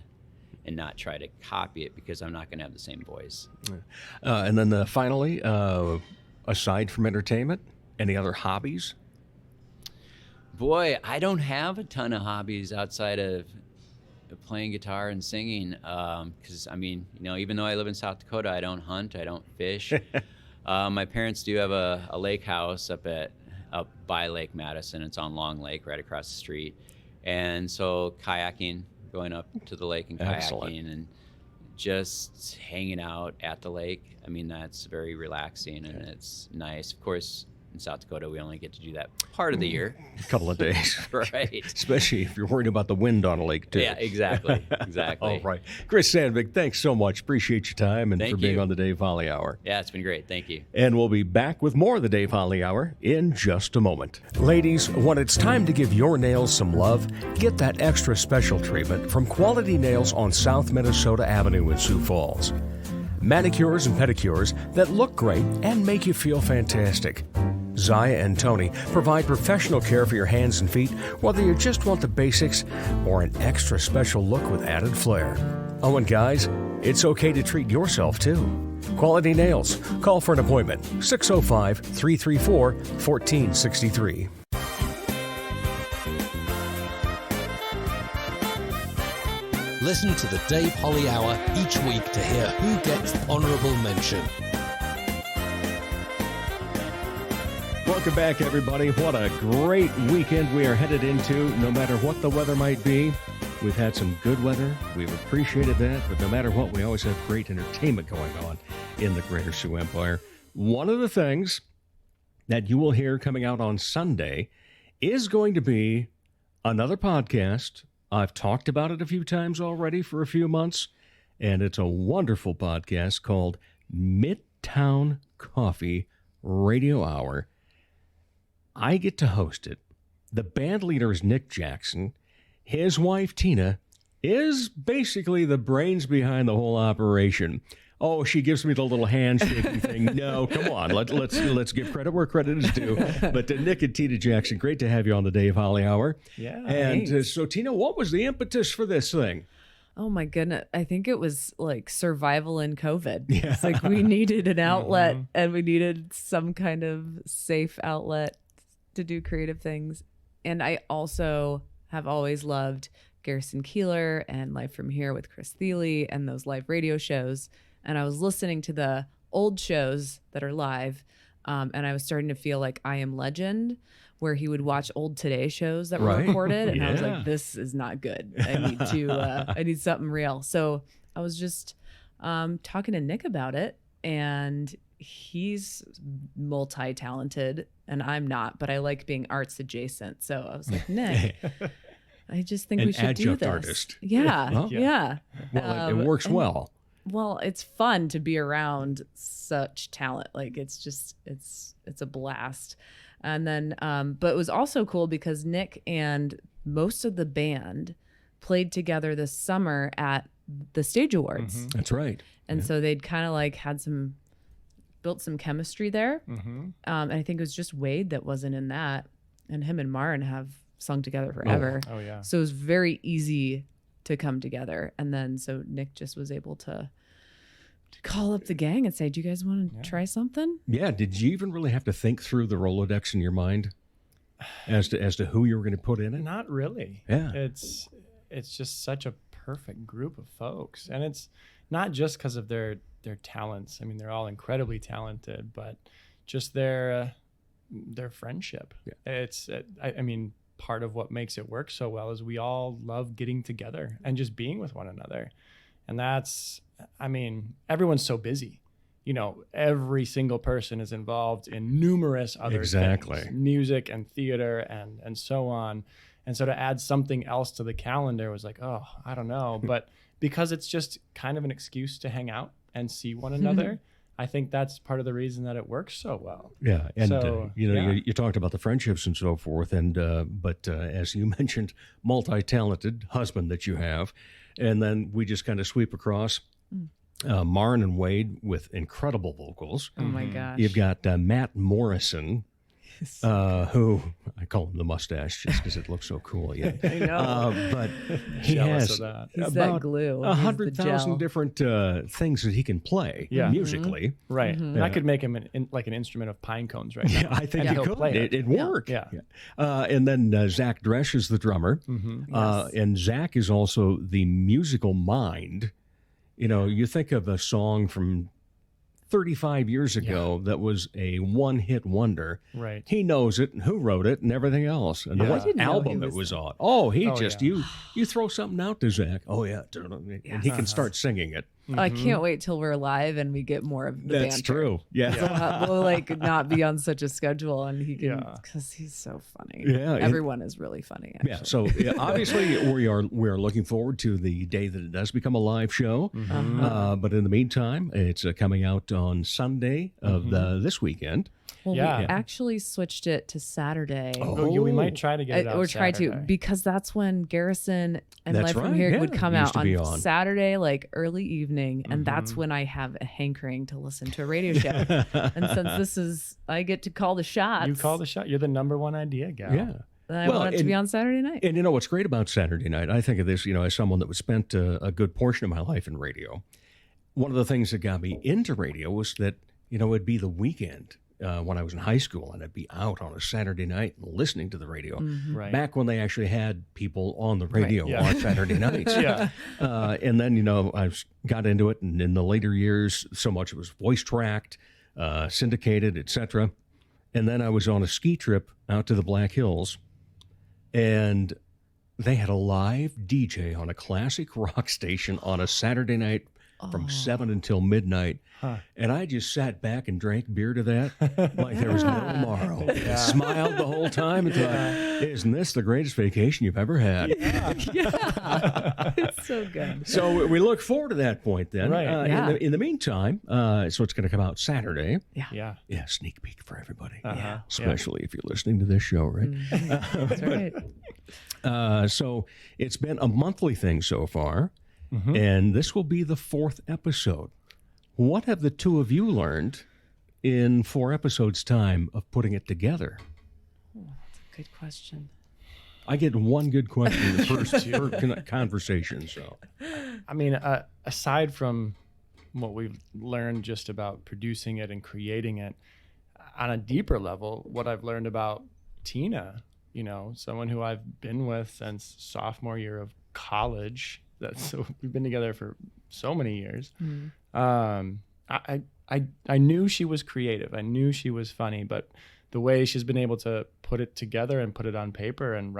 [SPEAKER 5] and not try to copy it, because I'm not going to have the same voice.
[SPEAKER 4] And then finally, aside from entertainment, any other hobbies?
[SPEAKER 5] Boy, I don't have a ton of hobbies outside of playing guitar and singing. Because, I mean, you know, even though I live in South Dakota, I don't hunt, I don't fish. My parents do have a lake house up by Lake Madison. It's on Long Lake, right across the street. And so kayaking, going up to the lake and kayaking.
[SPEAKER 4] Excellent.
[SPEAKER 5] And just hanging out at the lake. I mean, that's very relaxing and it's nice. Of course, in South Dakota, we only get to do that part of the year.
[SPEAKER 4] A couple of days.
[SPEAKER 5] Right.
[SPEAKER 4] Especially if you're worried about the wind on a lake, too.
[SPEAKER 5] Yeah, exactly. Exactly.
[SPEAKER 4] All right. Chris Sandvig, thanks so much. Appreciate your time and
[SPEAKER 5] Thank
[SPEAKER 4] for being
[SPEAKER 5] you.
[SPEAKER 4] on the Dave Holly Hour.
[SPEAKER 5] Yeah, it's been great. Thank you.
[SPEAKER 4] And we'll be back with more of the Dave Holly Hour in just a moment. Ladies, when it's time to give your nails some love, get that extra special treatment from Quality Nails on South Minnesota Avenue in Sioux Falls. Manicures and pedicures that look great and make you feel fantastic. Zaya and Tony provide professional care for your hands and feet, whether you just want the basics or an extra special look with added flair. Oh, and guys, it's okay to treat yourself too. Quality Nails. Call for an appointment. 605-334-1463.
[SPEAKER 6] Listen to the Dave Holly Hour each week to hear who gets honorable mention.
[SPEAKER 4] Welcome back, everybody. What a great weekend we are headed into, no matter what the weather might be. We've had some good weather. We've appreciated that. But no matter what, we always have great entertainment going on in the greater Sioux Empire. One of the things that you will hear coming out on Sunday is going to be another podcast. I've talked about it a few times already for a few months, and it's a wonderful podcast called Midtown Coffee Radio Hour. I get to host it. The band leader is Nick Jackson. His wife, Tina, is basically the brains behind the whole operation. Oh, she gives me the little handshaking thing. No, come on. Let's give credit where credit is due. But Nick and Tina Jackson, great to have you on the Dave Holly Hour.
[SPEAKER 7] Yeah.
[SPEAKER 4] And so, Tina, what was the impetus for this thing?
[SPEAKER 8] Oh my goodness. I think it was like survival in COVID.
[SPEAKER 4] Yeah.
[SPEAKER 8] It's like we needed an outlet and we needed some kind of safe outlet to do creative things. And I also have always loved Garrison Keillor and Live From Here with Chris Thiele and those live radio shows. And I was listening to the old shows that are live, and I was starting to feel like I Am Legend, where he would watch old Today shows that were recorded, and I was like, "This is not good. I need something real." So I was just talking to Nick about it, and he's multi-talented, and I'm not, but I like being arts adjacent. So I was like, Nick, I just think we should do this.
[SPEAKER 4] Artist.
[SPEAKER 8] Yeah,
[SPEAKER 4] Well,
[SPEAKER 8] yeah.
[SPEAKER 4] Well, it works well.
[SPEAKER 8] Well, it's fun to be around such talent. Like it's a blast. And then, but it was also cool because Nick and most of the band played together this summer at the Stage Awards.
[SPEAKER 4] That's right.
[SPEAKER 8] And so they'd kind of like built some chemistry there. And I think it was just Wade that wasn't in that. And him and Maren have sung together forever.
[SPEAKER 7] Oh yeah.
[SPEAKER 8] So it was very easy to come together. And then so Nick just was able to call up the gang and say, do you guys want to try something?
[SPEAKER 4] Yeah. Did you even really have to think through the Rolodex in your mind as to who you were going to put in it?
[SPEAKER 7] Not really.
[SPEAKER 4] Yeah.
[SPEAKER 7] It's just such a perfect group of folks. And it's not just because of their talents. I mean, they're all incredibly talented, but just their friendship. Yeah. I mean, part of what makes it work so well is we all love getting together and just being with one another. And that's, I mean, everyone's so busy. You know, every single person is involved in numerous other things, music and theater and so on. And so to add something else to the calendar was like, oh, I don't know. But because it's just kind of an excuse to hang out and see one another, I think that's part of the reason that it works so well.
[SPEAKER 4] Yeah, and
[SPEAKER 7] So,
[SPEAKER 4] you talked about the friendships and so forth, and but as you mentioned, multi-talented husband that you have, and then we just kind of sweep across Marn and Wade with incredible vocals.
[SPEAKER 8] Oh my gosh.
[SPEAKER 4] You've got Matt Morrison, who I call him the mustache just because it looks so cool. Yeah,
[SPEAKER 8] I know.
[SPEAKER 4] but he
[SPEAKER 7] Jealous
[SPEAKER 4] has
[SPEAKER 7] of that.
[SPEAKER 8] He's
[SPEAKER 4] about
[SPEAKER 8] that glue. He's the
[SPEAKER 4] 100,000
[SPEAKER 8] gel.
[SPEAKER 4] different things that he can play musically.
[SPEAKER 7] Right.
[SPEAKER 8] Mm-hmm.
[SPEAKER 7] And I could make him like an instrument of pine cones right now.
[SPEAKER 4] Yeah, I think
[SPEAKER 7] And
[SPEAKER 4] you
[SPEAKER 7] he'll
[SPEAKER 4] could.
[SPEAKER 7] play it.
[SPEAKER 4] It'd work.
[SPEAKER 7] Yeah.
[SPEAKER 4] And then Zach Dresch is the drummer. And Zach is also the musical mind. You know, you think of a song from 35 years ago that was a one-hit wonder.
[SPEAKER 7] Right.
[SPEAKER 4] He knows it, and who wrote it, and everything else. And
[SPEAKER 7] Yeah. I
[SPEAKER 4] what
[SPEAKER 8] didn't know
[SPEAKER 4] album
[SPEAKER 8] he
[SPEAKER 4] it
[SPEAKER 8] was
[SPEAKER 4] was on. Oh, he
[SPEAKER 7] Oh,
[SPEAKER 4] just,
[SPEAKER 7] yeah.
[SPEAKER 4] you throw something out to Zach. Oh, yeah. And he can start singing it.
[SPEAKER 8] I can't wait till we're live and we get more of the
[SPEAKER 4] That's
[SPEAKER 8] banter.
[SPEAKER 4] true. Yeah.
[SPEAKER 8] We'll like not be on such a schedule, and he can
[SPEAKER 7] Yeah.
[SPEAKER 8] because he's so funny.
[SPEAKER 4] Yeah, and-
[SPEAKER 8] everyone is really funny. Actually.
[SPEAKER 4] Yeah, so obviously we are looking forward to the day that it does become a live show. But in the meantime, it's coming out on Sunday of this weekend.
[SPEAKER 8] Well,
[SPEAKER 7] Yeah.
[SPEAKER 8] we actually switched it to Saturday.
[SPEAKER 7] Oh, yeah, we might try to get it out
[SPEAKER 8] or try to
[SPEAKER 7] Saturday.
[SPEAKER 8] because that's when Garrison and
[SPEAKER 4] That's
[SPEAKER 8] Live from
[SPEAKER 4] right,
[SPEAKER 8] Here
[SPEAKER 4] yeah,
[SPEAKER 8] would come
[SPEAKER 4] it
[SPEAKER 8] out
[SPEAKER 4] used to be
[SPEAKER 8] on
[SPEAKER 4] on.
[SPEAKER 8] Saturday, like early evening, and that's when I have a hankering to listen to a radio show. And since this is, I get to call the shots.
[SPEAKER 7] You call the shot. You're the number one idea guy.
[SPEAKER 4] Yeah.
[SPEAKER 8] And I
[SPEAKER 4] Well,
[SPEAKER 8] want it to
[SPEAKER 4] and-
[SPEAKER 8] be on Saturday night.
[SPEAKER 4] And you know what's great about Saturday night? I think of this, as someone that was spent a good portion of my life in radio. One of the things that got me into radio was that, it'd be the weekend when I was in high school, and I'd be out on a Saturday night listening to the radio.
[SPEAKER 7] Right.
[SPEAKER 4] Back when they actually had people on the radio
[SPEAKER 7] yeah.
[SPEAKER 4] on Saturday nights.
[SPEAKER 7] Yeah.
[SPEAKER 4] And then, got into it, and in the later years, so much it was voice tracked, syndicated, etc. And then I was on a ski trip out to the Black Hills, and they had a live DJ on a classic rock station on a Saturday night from 7 until midnight. And I just sat back and drank beer to that like there was no tomorrow. And smiled the whole time and thought, isn't this the greatest vacation you've ever had?
[SPEAKER 8] It's so good.
[SPEAKER 4] So we look forward to that point then.
[SPEAKER 7] Right.
[SPEAKER 8] Yeah.
[SPEAKER 4] In the meantime, so it's going to come out Saturday.
[SPEAKER 7] Yeah.
[SPEAKER 4] Yeah, sneak peek for everybody.
[SPEAKER 7] Uh-huh.
[SPEAKER 4] Especially if you're listening to this show, right?
[SPEAKER 8] That's right.
[SPEAKER 4] So it's been a monthly thing so far, and this will be the 4th episode. What have the two of you learned in 4 episodes' time of putting it together?
[SPEAKER 8] Good question.
[SPEAKER 4] I get one good question in the first conversation. So,
[SPEAKER 7] I mean, aside from what we've learned just about producing it and creating it, on a deeper level, what I've learned about Tina, someone who I've been with since sophomore year of college. We've been together for so many years. I knew she was creative. I knew she was funny, but the way she's been able to put it together and put it on paper and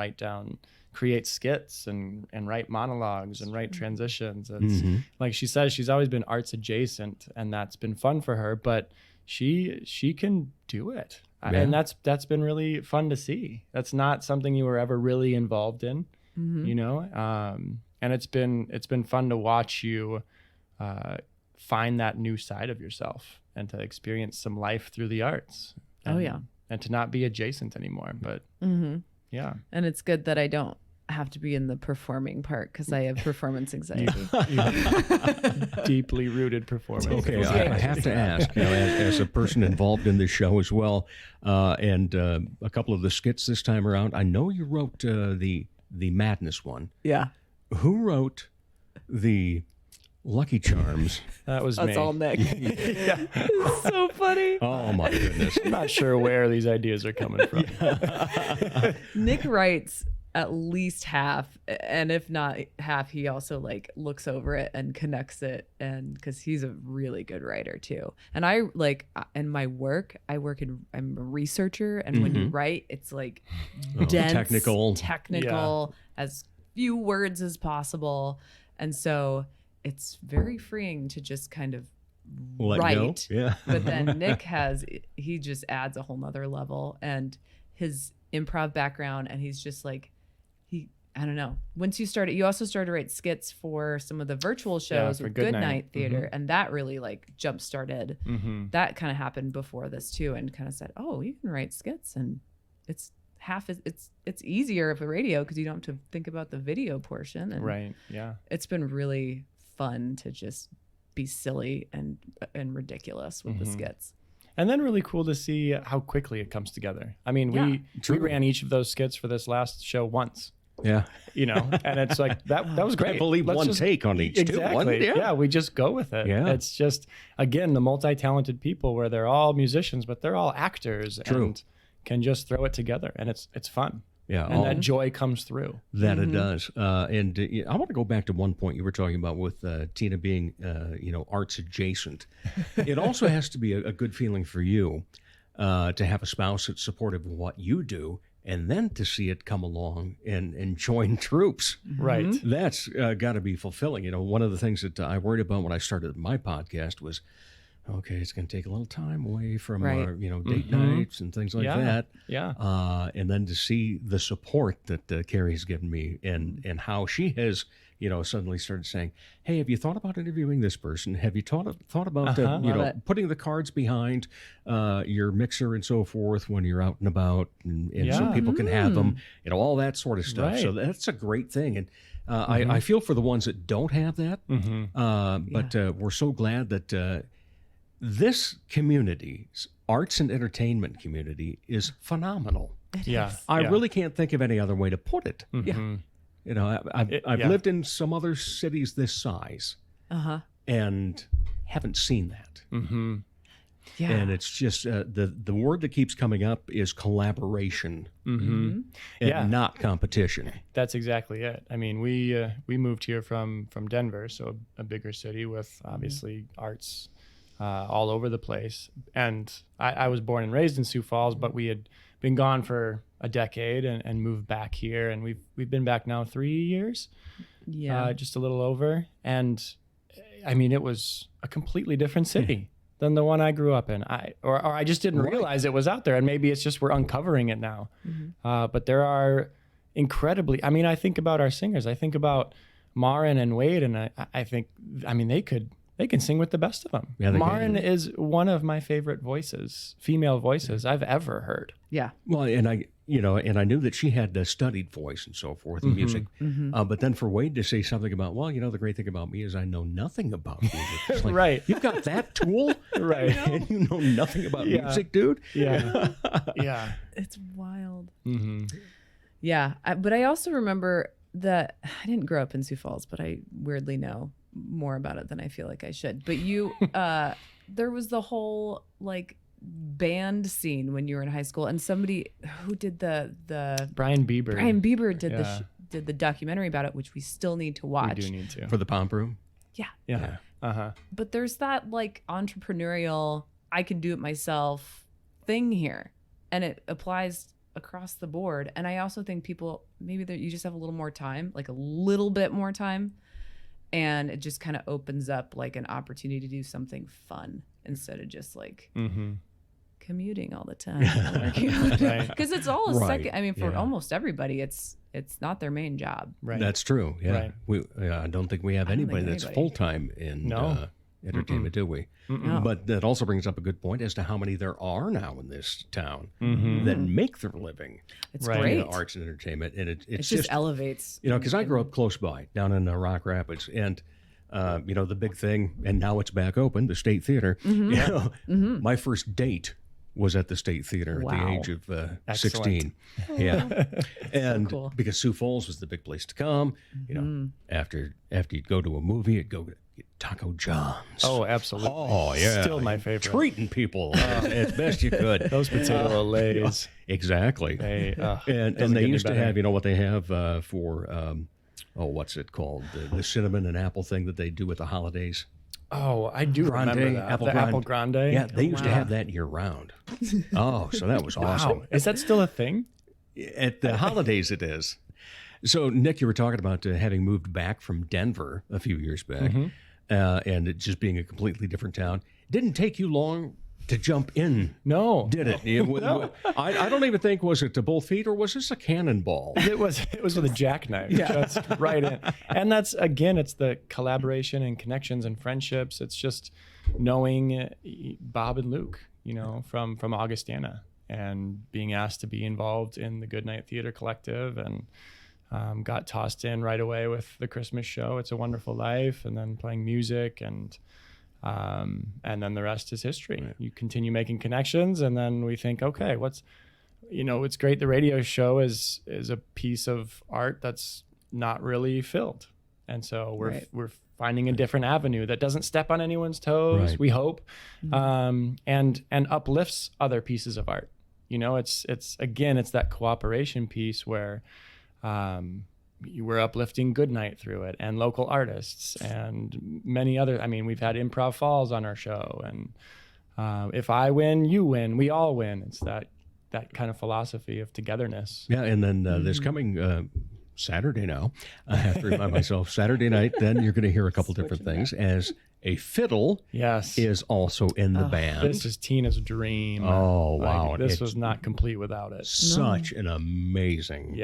[SPEAKER 7] create skits and write monologues and write transitions. It's like she says, she's always been arts adjacent, and that's been fun for her, but she can do it.
[SPEAKER 4] Yeah.
[SPEAKER 7] And that's been really fun to see. That's not something you were ever really involved in, and it's been fun to watch you find that new side of yourself and to experience some life through the arts. And to not be adjacent anymore. But yeah.
[SPEAKER 8] And it's good that I don't have to be in the performing part because I have performance anxiety.
[SPEAKER 7] Deeply rooted performance.
[SPEAKER 4] okay, I have to ask, as a person involved in this show as well, and a couple of the skits this time around, I know you wrote the Madness one.
[SPEAKER 8] Yeah.
[SPEAKER 4] Who wrote the Lucky Charms?
[SPEAKER 7] That was
[SPEAKER 8] That's
[SPEAKER 7] me.
[SPEAKER 8] all Nick. It's so funny.
[SPEAKER 4] Oh my goodness.
[SPEAKER 7] I'm not sure where these ideas are coming from.
[SPEAKER 8] Nick writes at least half, and if not half, he also looks over it and connects it, and because he's a really good writer too. And I in my work, I'm a researcher, and when you write, it's dense, technical, as few words as possible, and so it's very freeing to just kind of
[SPEAKER 4] Let
[SPEAKER 8] write.
[SPEAKER 4] go. Yeah.
[SPEAKER 8] But then Nick he just adds a whole nother level, and his improv background, and he's just I don't know. Once you started, you also started to write skits for some of the virtual shows
[SPEAKER 7] for
[SPEAKER 8] with
[SPEAKER 7] Good
[SPEAKER 8] Good
[SPEAKER 7] Night.
[SPEAKER 8] Night Theater, and that really like jump started. That kind of happened before this too, and kind of said, "Oh, you can write skits, and it's it's easier for radio because you don't have to think about the video portion." And
[SPEAKER 7] Right. Yeah.
[SPEAKER 8] it's been really fun to just be silly and ridiculous with the skits.
[SPEAKER 7] And then really cool to see how quickly it comes together. I mean, we ran each of those skits for this last show once.
[SPEAKER 4] Yeah.
[SPEAKER 7] You know, and it's like that was great.
[SPEAKER 4] I believe
[SPEAKER 7] Let's
[SPEAKER 4] one
[SPEAKER 7] just-
[SPEAKER 4] take on each.
[SPEAKER 7] Exactly.
[SPEAKER 4] Too, wasn't it?
[SPEAKER 7] Yeah, we just go with it.
[SPEAKER 4] Yeah.
[SPEAKER 7] It's just, again, the multi-talented people where they're all musicians, but they're all actors and can just throw it together. And it's fun.
[SPEAKER 4] Yeah.
[SPEAKER 7] And that joy comes through.
[SPEAKER 4] That it does. And I want to go back to one point you were talking about with Tina being, arts adjacent. It also has to be a good feeling for you to have a spouse that's supportive of what you do, and then to see it come along and join troops.
[SPEAKER 7] Right.
[SPEAKER 4] That's got to be fulfilling. You know, one of the things that I worried about when I started my podcast was, okay, it's going to take a little time away from our, date nights and things like that.
[SPEAKER 7] Yeah.
[SPEAKER 4] And then to see the support that Carrie's given me and how she has, suddenly started saying, hey, have you thought about interviewing this person? Have you thought about, putting the cards behind your mixer and so forth when you're out and about and so people can have them, all that sort of stuff.
[SPEAKER 7] Right.
[SPEAKER 4] So that's a great thing. And I feel for the ones that don't have that. But we're so glad that this community, arts and entertainment community, is phenomenal.
[SPEAKER 7] Yeah.
[SPEAKER 4] I
[SPEAKER 7] Yeah.
[SPEAKER 4] really can't think of any other way to put it.
[SPEAKER 7] Mm-hmm.
[SPEAKER 4] I've lived in some other cities this size and haven't seen that.
[SPEAKER 7] Mm-hmm.
[SPEAKER 8] Yeah.
[SPEAKER 4] And it's just the word that keeps coming up is collaboration and not competition.
[SPEAKER 7] That's exactly it. I mean, we moved here from Denver, so a bigger city with obviously arts all over the place. And I was born and raised in Sioux Falls, but we had been gone for a decade and moved back here, and we've been back now 3 years, just a little over. And I mean, it was a completely different city than the one I grew up in. I just didn't realize it was out there, and maybe it's just we're uncovering it now. But there are incredibly. I mean, I think about our singers. I think about Marin and Wade, and I think, I mean, they can sing with the best of them.
[SPEAKER 4] Yeah,
[SPEAKER 7] Marin is one of my favorite voices, female voices I've ever heard.
[SPEAKER 8] Yeah.
[SPEAKER 4] Well, and I knew that she had a studied voice and so forth in music. But then for Wade to say something about, the great thing about me is I know nothing about music. It's like,
[SPEAKER 7] Right.
[SPEAKER 4] You've got that tool?
[SPEAKER 7] Right.
[SPEAKER 4] And you know nothing about music, dude?
[SPEAKER 7] Yeah. Yeah.
[SPEAKER 8] It's wild.
[SPEAKER 7] Mm-hmm.
[SPEAKER 8] Yeah. But I also remember that I didn't grow up in Sioux Falls, but I weirdly know more about it than I feel like I should. But you, there was the whole like band scene when you were in high school, and somebody who did the
[SPEAKER 7] Brian Bieber.
[SPEAKER 8] Brian Bieber did the documentary about it, which we still need to watch.
[SPEAKER 7] We do need to.
[SPEAKER 4] For the Pomp Room?
[SPEAKER 7] Yeah. Uh-huh.
[SPEAKER 8] But there's that like entrepreneurial, I can do it myself thing here, and it applies across the board. And I also think people, maybe you just have a little more time, like a little bit more time, and it just kind of opens up like an opportunity to do something fun instead of just like commuting all the time. Because it's all a second. I mean, for almost everybody, it's not their main job.
[SPEAKER 7] Right.
[SPEAKER 4] That's true. Yeah.
[SPEAKER 7] Right.
[SPEAKER 4] I don't think we have anybody that's full-time in entertainment, do we?
[SPEAKER 8] No.
[SPEAKER 4] But that also brings up a good point as to how many there are now in this town that make their living
[SPEAKER 8] It's
[SPEAKER 7] Right.
[SPEAKER 8] great.
[SPEAKER 4] in arts and entertainment. And
[SPEAKER 8] It just elevates.
[SPEAKER 4] because I grew up close by down in Rock Rapids, and the big thing, and now it's back open, the State Theater. My first date was at the State Theater at the
[SPEAKER 8] Wow.
[SPEAKER 4] age of 16. Yeah, and
[SPEAKER 8] cool.
[SPEAKER 4] because Sioux Falls was the big place to come. After you'd go to a movie, you'd go get Taco John's.
[SPEAKER 7] Oh, absolutely.
[SPEAKER 4] Oh, yeah.
[SPEAKER 7] Still my favorite.
[SPEAKER 4] Treating people as best you could.
[SPEAKER 7] Those potato lays.
[SPEAKER 4] Exactly.
[SPEAKER 7] They,
[SPEAKER 4] and
[SPEAKER 7] doesn't
[SPEAKER 4] they
[SPEAKER 7] get any
[SPEAKER 4] used to
[SPEAKER 7] better.
[SPEAKER 4] have, what they have for, what's it called? The cinnamon and apple thing that they do at the holidays.
[SPEAKER 7] Oh, I do
[SPEAKER 4] Grande,
[SPEAKER 7] remember that.
[SPEAKER 4] apple
[SPEAKER 7] the
[SPEAKER 4] grande.
[SPEAKER 7] apple grande.
[SPEAKER 4] Yeah, they used to have that year round. Oh, so that was awesome.
[SPEAKER 7] Wow. Is that still a thing?
[SPEAKER 4] At the holidays, it is. So, Nick, you were talking about having moved back from Denver a few years back, and it just being a completely different town. Didn't take you long to jump in.
[SPEAKER 7] No.
[SPEAKER 4] Did it? I don't even think, was it to both feet or was this a cannonball?
[SPEAKER 7] It was with a jackknife, just right in. And that's, again, it's the collaboration and connections and friendships. It's just knowing Bob and Luke, from Augustana, and being asked to be involved in the Goodnight Theater Collective, and got tossed in right away with the Christmas show, It's a Wonderful Life, and then playing music, and then the rest is history. Right. You continue making connections, and then we think, okay, it's great. The radio show is a piece of art that's not really filled, and so we're finding a different avenue that doesn't step on anyone's toes. Right. We hope, and uplifts other pieces of art. It's that cooperation piece where we're uplifting Goodnight through it, and local artists, and many other. I mean, we've had Improv Falls on our show, and if I win, you win, we all win. It's that kind of philosophy of togetherness.
[SPEAKER 4] Yeah, and then this coming Saturday now, I have to remind myself, Saturday night, then you're going to hear a couple different things, as a fiddle is also in the band.
[SPEAKER 7] This is Tina's dream.
[SPEAKER 4] Oh, wow.
[SPEAKER 7] This was not complete without it.
[SPEAKER 4] Such an amazing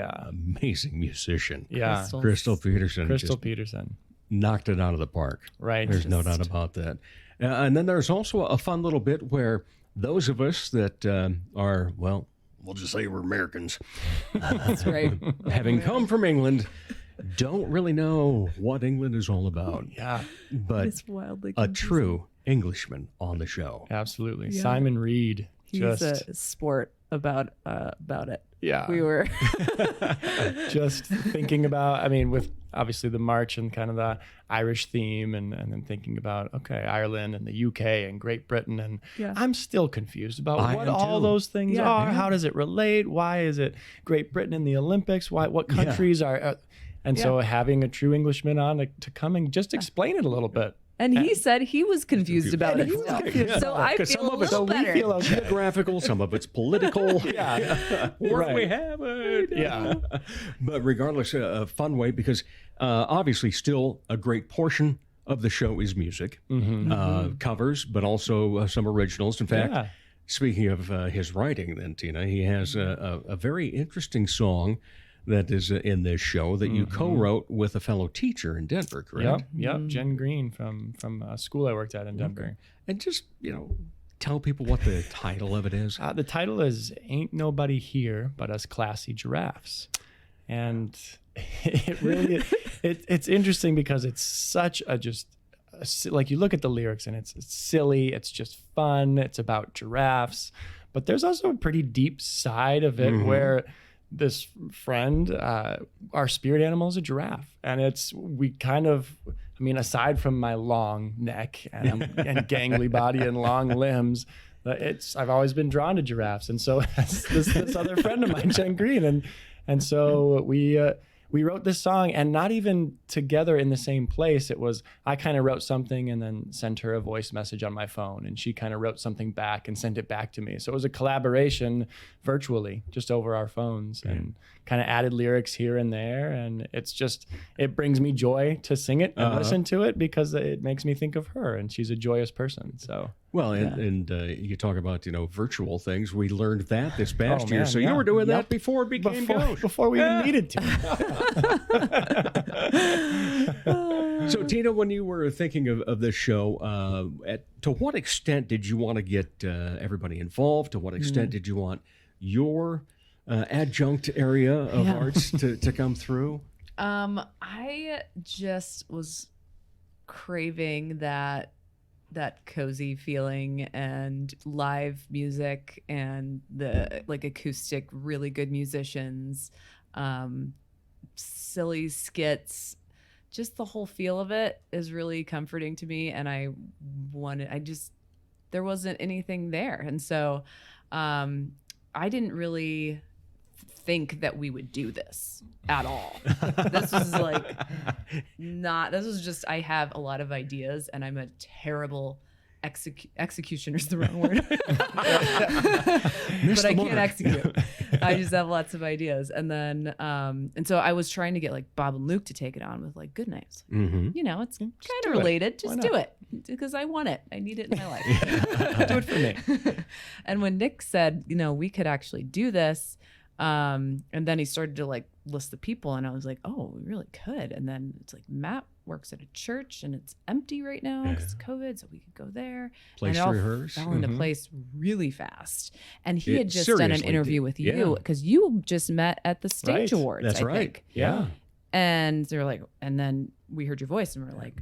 [SPEAKER 4] musician.
[SPEAKER 7] Yeah.
[SPEAKER 4] Crystal
[SPEAKER 7] Peterson.
[SPEAKER 4] Knocked it out of the park.
[SPEAKER 7] Right.
[SPEAKER 4] There's no doubt about that. And then there's also a fun little bit where those of us that are, well, we'll just say we're Americans.
[SPEAKER 8] That's right.
[SPEAKER 4] Having come from England, don't really know what England is all about.
[SPEAKER 7] Yeah.
[SPEAKER 4] But
[SPEAKER 8] it's wildly
[SPEAKER 4] a true Englishman on the show.
[SPEAKER 7] Absolutely. Yeah. Simon Reed.
[SPEAKER 8] He's a sport about it.
[SPEAKER 7] Yeah.
[SPEAKER 8] We were
[SPEAKER 7] just thinking about, with obviously the march and kind of the Irish theme, and then thinking about, okay, Ireland and the UK and Great Britain. And I'm still confused about what all those things are. Yeah. How does it relate? Why is it Great Britain in the Olympics? What countries are... And so having a true Englishman on to come and just explain it a little bit.
[SPEAKER 8] And he said he was confused about it. So I feel a little better.
[SPEAKER 4] We feel geographical, some of it's political. Where do we have it?
[SPEAKER 7] Yeah.
[SPEAKER 4] But regardless, a fun way, because obviously still a great portion of the show is music, covers, but also some originals. In fact, speaking of his writing then, Tina, he has a very interesting song that is in this show that you co-wrote with a fellow teacher in Denver, correct?
[SPEAKER 7] Yep. Jen Green from a school I worked at in Denver.
[SPEAKER 4] Okay. And just, tell people what the title of it is.
[SPEAKER 7] The title is Ain't Nobody Here But Us Classy Giraffes. And it really, it's interesting because it's such like you look at the lyrics and it's silly, it's just fun, it's about giraffes. But there's also a pretty deep side of it where this friend, our spirit animal is a giraffe, and aside from my long neck and gangly body and long limbs, I've always been drawn to giraffes, and so this other friend of mine, Jen Green, and so we wrote this song, and not even together in the same place. It was, I kind of wrote something and then sent her a voice message on my phone, and she kind of wrote something back and sent it back to me. So it was a collaboration virtually, just over our phones, and kind of added lyrics here and there. And it brings me joy to sing it and listen to it, because it makes me think of her, and she's a joyous person. So.
[SPEAKER 4] Well, and you talk about, virtual things. We learned that this past year. So you were doing that before it became Ghost.
[SPEAKER 7] Before we even needed to.
[SPEAKER 4] So, Tina, when you were thinking of this show, to what extent did you want to get everybody involved? To what extent did you want your adjunct area of arts to come through?
[SPEAKER 8] I just was craving that cozy feeling and live music and the acoustic, really good musicians, silly skits. Just the whole feel of it is really comforting to me, and there wasn't anything there, and so I didn't really think that we would do this at all. This was just, I have a lot of ideas, and I'm a terrible executioner is the wrong word. But I can't execute. I just have lots of ideas. And then, and so I was trying to get Bob and Luke to take it on with Goodnight. It's kind of related. Just do it. because I want it. I need it in my life.
[SPEAKER 7] Do it for me.
[SPEAKER 8] And when Nick said, we could actually do this, and then he started to like list the people, and I was like, oh, we really could. And then it's like Matt works at a church and it's empty right now because it's COVID, so we could go there.
[SPEAKER 4] Place
[SPEAKER 8] and it all
[SPEAKER 4] to rehearse.
[SPEAKER 8] fell into place really fast. And he
[SPEAKER 4] It
[SPEAKER 8] had just done an
[SPEAKER 4] seriously
[SPEAKER 8] interview
[SPEAKER 4] did.
[SPEAKER 8] with
[SPEAKER 4] Yeah.
[SPEAKER 8] you because you just met at the Stage
[SPEAKER 7] Right.
[SPEAKER 8] Awards.
[SPEAKER 4] That's
[SPEAKER 8] I
[SPEAKER 4] right.
[SPEAKER 8] think.
[SPEAKER 4] Yeah.
[SPEAKER 8] And they're like, and then we heard your voice and we're like,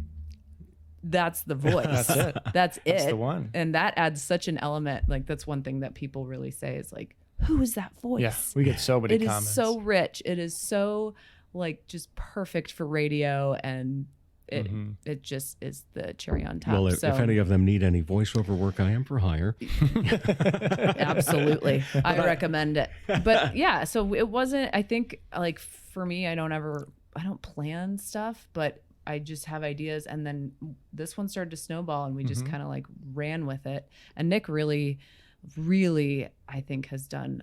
[SPEAKER 8] that's the voice.
[SPEAKER 7] That's it.
[SPEAKER 8] That's
[SPEAKER 7] That's
[SPEAKER 8] it.
[SPEAKER 7] the one.
[SPEAKER 8] And that adds such an element. Like that's one thing that people really say is like, who is that voice?
[SPEAKER 7] Yeah, we get so many
[SPEAKER 8] It is
[SPEAKER 7] comments.
[SPEAKER 8] so rich. It is so like just perfect for radio, and it just is the cherry on top.
[SPEAKER 4] Well,
[SPEAKER 8] so
[SPEAKER 4] if any of them need any voiceover work, I am for hire.
[SPEAKER 8] absolutely, I recommend it. But yeah, so it wasn't. I think like for me, I don't plan stuff, but I just have ideas, and then this one started to snowball, and we just kind of like ran with it. And Nick really, I think has done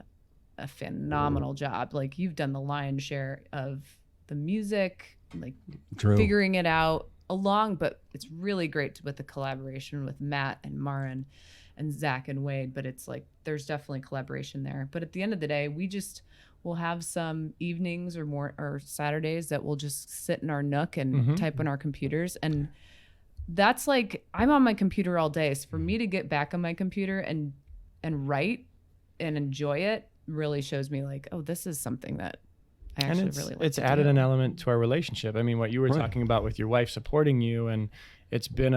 [SPEAKER 8] a phenomenal job. Like you've done the lion's share of the music, like
[SPEAKER 4] True.
[SPEAKER 8] figuring it out along, but it's really great with the collaboration with Matt and Marin and Zach and Wade. But it's like there's definitely collaboration there. But at the end of the day, we'll have some evenings or Saturdays that we'll just sit in our nook and type on our computers. And that's like, I'm on my computer all day. So for me to get back on my computer and write and enjoy it really shows me like, oh, this is something that I actually really like.
[SPEAKER 7] It's
[SPEAKER 8] to
[SPEAKER 7] added
[SPEAKER 8] do.
[SPEAKER 7] an element to our relationship. I mean, what you were talking about with your wife supporting you, and it's been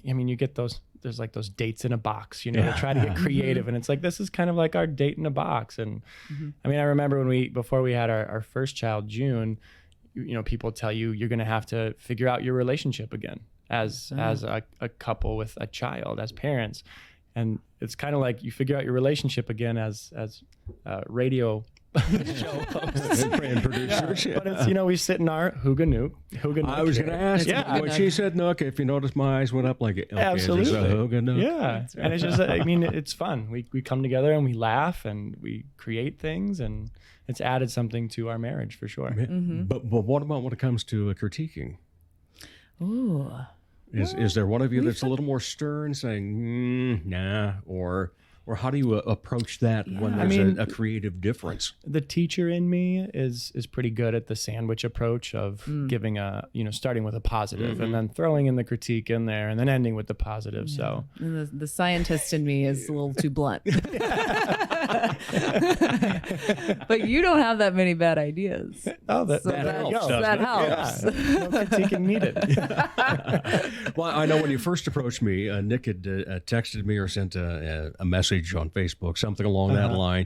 [SPEAKER 7] you get there's like those dates in a box, to try to get creative. And it's like, this is kind of like our date in a box. And I mean, I remember before we had our first child, June, people tell you, you're going to have to figure out your relationship again as a couple with a child, as parents. And it's kind of like you figure out your relationship again as radio show hosts
[SPEAKER 4] and producers.
[SPEAKER 7] But it's, we sit in our Hooga Nook.
[SPEAKER 4] I was going to ask
[SPEAKER 7] Yeah.
[SPEAKER 4] when she said Nook, if you notice my eyes went up like, okay,
[SPEAKER 7] Absolutely.
[SPEAKER 4] is this a Hooga Nook?
[SPEAKER 7] Yeah. And it's just, it's fun. We come together and we laugh and we create things, and it's added something to our marriage for sure.
[SPEAKER 4] But what about when it comes to critiquing?
[SPEAKER 8] Ooh.
[SPEAKER 4] Is there one of you that's a little more stern, saying, nah, or how do you approach that when there's a creative difference?
[SPEAKER 7] The teacher in me is pretty good at the sandwich approach of giving starting with a positive and then throwing in the critique in there and then ending with the positive. Yeah. So
[SPEAKER 8] and the scientist in me is a little too blunt. But you don't have that many bad ideas.
[SPEAKER 7] Oh, that
[SPEAKER 4] helps.
[SPEAKER 8] That helps.
[SPEAKER 7] Yeah. No critiquing needed.
[SPEAKER 4] Well, I know when you first approached me, Nick had texted me or sent a message on Facebook, something along that line,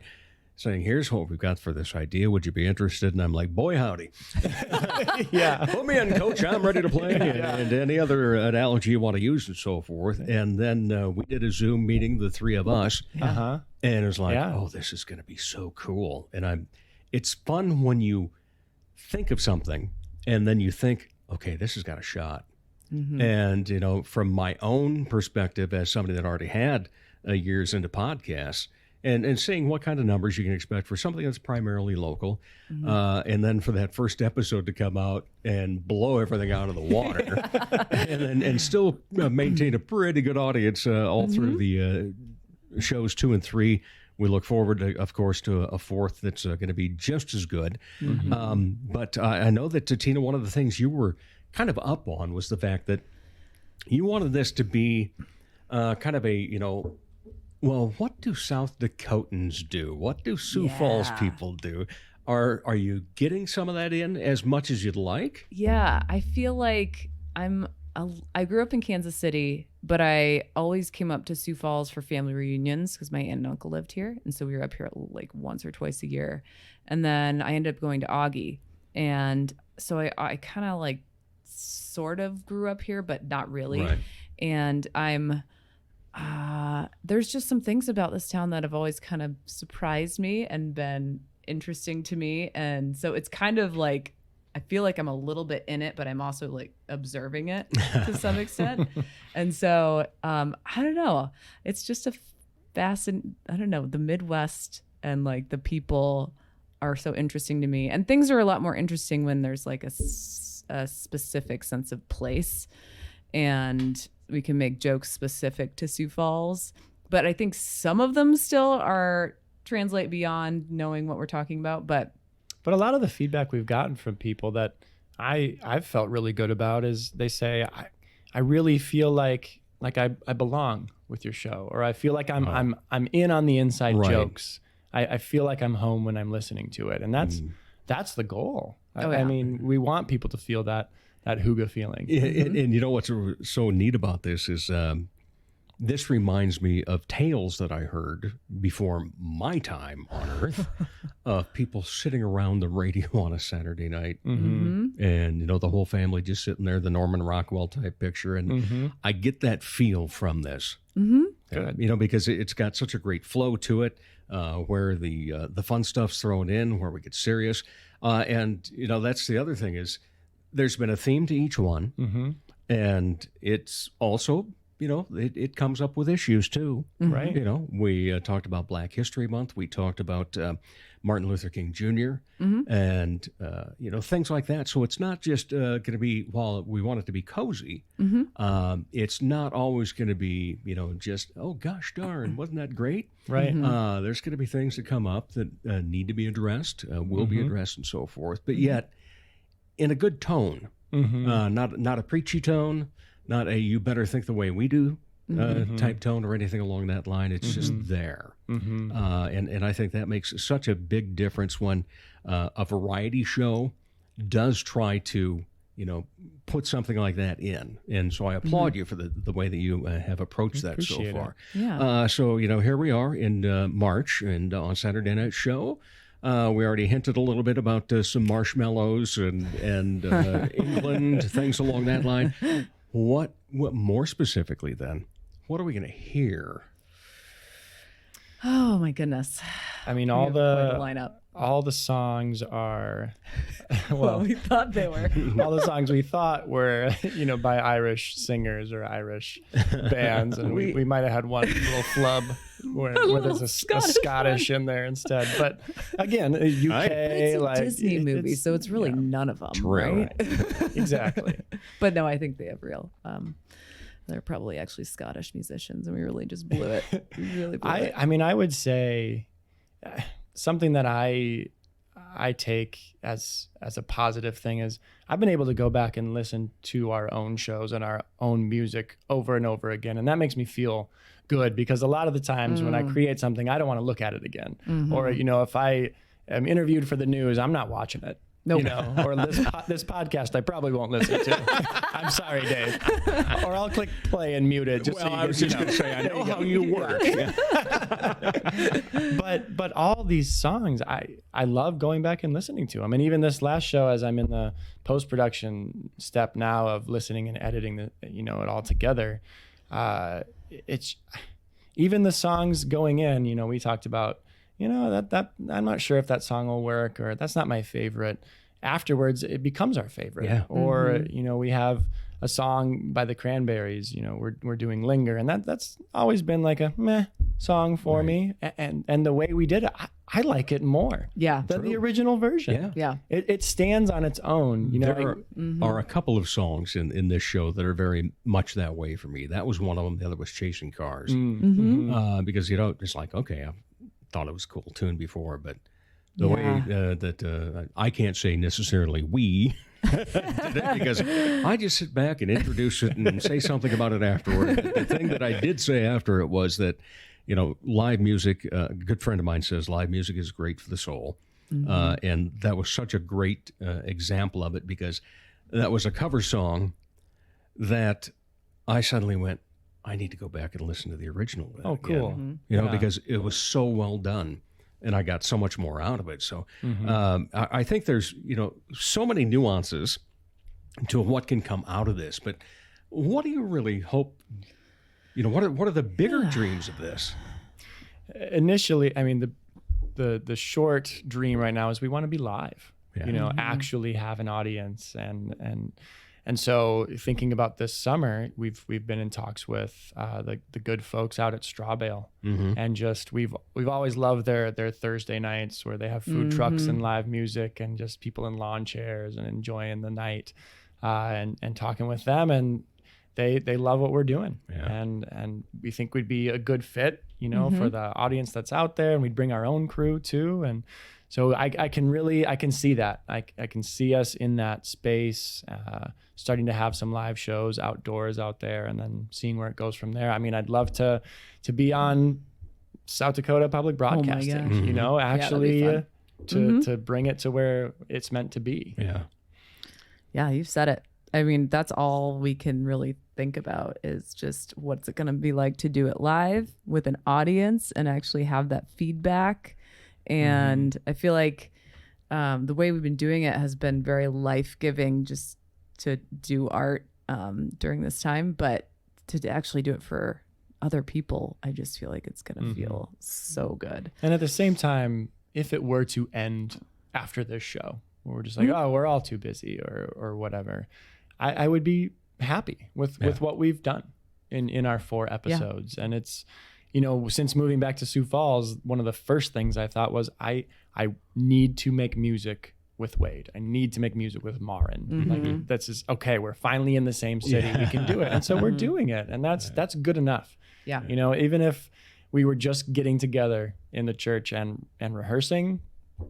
[SPEAKER 4] saying, here's what we've got for this idea. Would you be interested? And I'm like, boy, howdy.
[SPEAKER 7] Yeah.
[SPEAKER 4] Put me in, coach. I'm ready to play. And any other analogy you want to use and so forth. And then we did a Zoom meeting, the three of us. And it was like, oh, this is going to be so cool. And it's fun when you think of something and then you think, okay, this has got a shot. And, from my own perspective as somebody that already had years into podcasts, and seeing what kind of numbers you can expect for something that's primarily local, and then for that first episode to come out and blow everything out of the water, and still maintain a pretty good audience all through the shows 2 and 3. We look forward, of course, to a fourth that's going to be just as good. But I know that, Tina, one of the things you were kind of up on was the fact that you wanted this to be kind of a, well, what do South Dakotans do? What do Sioux Falls people do? Are you getting some of that in as much as you'd like?
[SPEAKER 8] Yeah, I feel like I grew up in Kansas City, but I always came up to Sioux Falls for family reunions because my aunt and uncle lived here. And so we were up here like once or twice a year. And then I ended up going to Augie. And so I kind of like sort of grew up here, but not really.
[SPEAKER 4] Right.
[SPEAKER 8] And there's just some things about this town that have always kind of surprised me and been interesting to me. And so it's kind of like, I feel like I'm a little bit in it, but I'm also like observing it to some extent. And so, I don't know. It's just the Midwest and like the people are so interesting to me. And things are a lot more interesting when there's like a specific sense of place. And we can make jokes specific to Sioux Falls, but I think some of them still are translate beyond knowing what we're talking about. But
[SPEAKER 7] a lot of the feedback we've gotten from people that I've felt really good about is they say, I really feel like I belong with your show, or I feel like I'm in on the inside jokes. I feel like I'm home when I'm listening to it, and that's the goal. I mean, we want people to feel that hygge feeling.
[SPEAKER 4] And you know what's so neat about this is this reminds me of tales that I heard before my time on Earth of people sitting around the radio on a Saturday night, and the whole family just sitting there, the Norman Rockwell type picture, and I get that feel from this. Good. Because it's got such a great flow to it, where the fun stuff's thrown in, where we get serious, and that's the other thing is there's been a theme to each one, and it's also it comes up with issues too,
[SPEAKER 7] right?
[SPEAKER 4] We talked about Black History Month, we talked about Martin Luther King Jr. And things like that. So it's not just going to be, while we want it to be cozy, it's not always going to be just, oh gosh darn, wasn't that great?
[SPEAKER 7] Right.
[SPEAKER 4] There's going to be things that come up that need to be addressed, will be addressed, and so forth. But yet, in a good tone, not a preachy tone, not a you better think the way we do type tone or anything along that line. It's just there. And I think that makes such a big difference when a variety show does try to, put something like that in. And so I applaud you for the way that you have approached that so far.
[SPEAKER 8] Yeah.
[SPEAKER 4] So, here we are in March, and on Saturday Night Show, we already hinted a little bit about some marshmallows and England, things along that line. What more specifically then? What are we going to hear?
[SPEAKER 8] Oh my goodness!
[SPEAKER 7] I mean,
[SPEAKER 8] all the lineup.
[SPEAKER 7] All the songs are
[SPEAKER 8] well, we thought they were.
[SPEAKER 7] All the songs we thought were, by Irish singers or Irish bands, and we might have had one little flub where there's a Scottish in there instead. But again, UK,
[SPEAKER 8] it's a Disney movie, so it's really none of them, right?
[SPEAKER 7] Exactly.
[SPEAKER 8] But no, I think they have real. They're probably actually Scottish musicians, and we really just blew it. We really blew it.
[SPEAKER 7] I mean, I would say something that I take as a positive thing is I've been able to go back and listen to our own shows and our own music over and over again, and that makes me feel good, because a lot of the times when I create something, I don't want to look at it again. Or if I am interviewed for the news, I'm not watching it.
[SPEAKER 8] Nope.
[SPEAKER 7] Or this podcast I probably won't listen to. I'm sorry, Dave. Or I'll click play and mute it.
[SPEAKER 4] I was just going to say, I know how you work.
[SPEAKER 7] But all these songs, I love going back and listening to them. And even this last show, as I'm in the post-production step now of listening and editing it all together, it's even the songs going in, we talked about, that I'm not sure if that song will work, or that's not my favorite. Afterwards, it becomes our favorite.
[SPEAKER 4] Yeah.
[SPEAKER 7] Or, we have a song by the Cranberries, we're doing Linger, and that's always been like a meh song for me. And the way we did it, I like it more than the original version.
[SPEAKER 8] Yeah.
[SPEAKER 7] It stands on its own.
[SPEAKER 4] There are a couple of songs in this show that are very much that way for me. That was one of them. The other was Chasing Cars. Because, it's like, okay, I thought it was a cool tune before, but the way that I can't say necessarily we did it, because I just sit back and introduce it and say something about it afterward. The thing that I did say after it was that, live music, a good friend of mine says live music is great for the soul. And that was such a great example of it, because that was a cover song that I suddenly went, I need to go back and listen to the original.
[SPEAKER 7] Oh, cool.
[SPEAKER 4] Again. Because it was so well done, and I got so much more out of it. So I think there's, so many nuances to what can come out of this. But what do you really hope, what are the bigger dreams of this?
[SPEAKER 7] Initially, I mean, the short dream right now is we want to be live, actually have an audience. And so thinking about this summer, we've been in talks with the good folks out at Strawbale, and just we've always loved their Thursday nights where they have food trucks and live music and just people in lawn chairs and enjoying the night, and talking with them. And they love what we're doing,
[SPEAKER 4] Yeah.
[SPEAKER 7] and we think we'd be a good fit, for the audience that's out there, and we'd bring our own crew too. And so I can see that. I can see us in that space, starting to have some live shows outdoors out there, and then seeing where it goes from there. I mean, I'd love to be on South Dakota Public Broadcasting,
[SPEAKER 8] gosh.
[SPEAKER 7] actually
[SPEAKER 8] Yeah,
[SPEAKER 7] to bring it to where it's meant to be.
[SPEAKER 4] Yeah.
[SPEAKER 8] Yeah, you've said it. I mean, that's all we can really think about is just what's it going to be like to do it live with an audience and actually have that feedback. And I feel like the way we've been doing it has been very life-giving, just to do art during this time, but to actually do it for other people, I just feel like it's going to feel so good.
[SPEAKER 7] And at the same time, if it were to end after this show, where we're just like, oh, we're all too busy or whatever, I would be happy with what we've done in our 4 episodes. And it's, since moving back to Sioux Falls, one of the first things I thought was I need to make music with Wade. I need to make music with Marin. Like, that's just, okay, we're finally in the same city. We can do it. And so we're doing it. And that's good enough.
[SPEAKER 8] Yeah.
[SPEAKER 7] Even if we were just getting together in the church and rehearsing,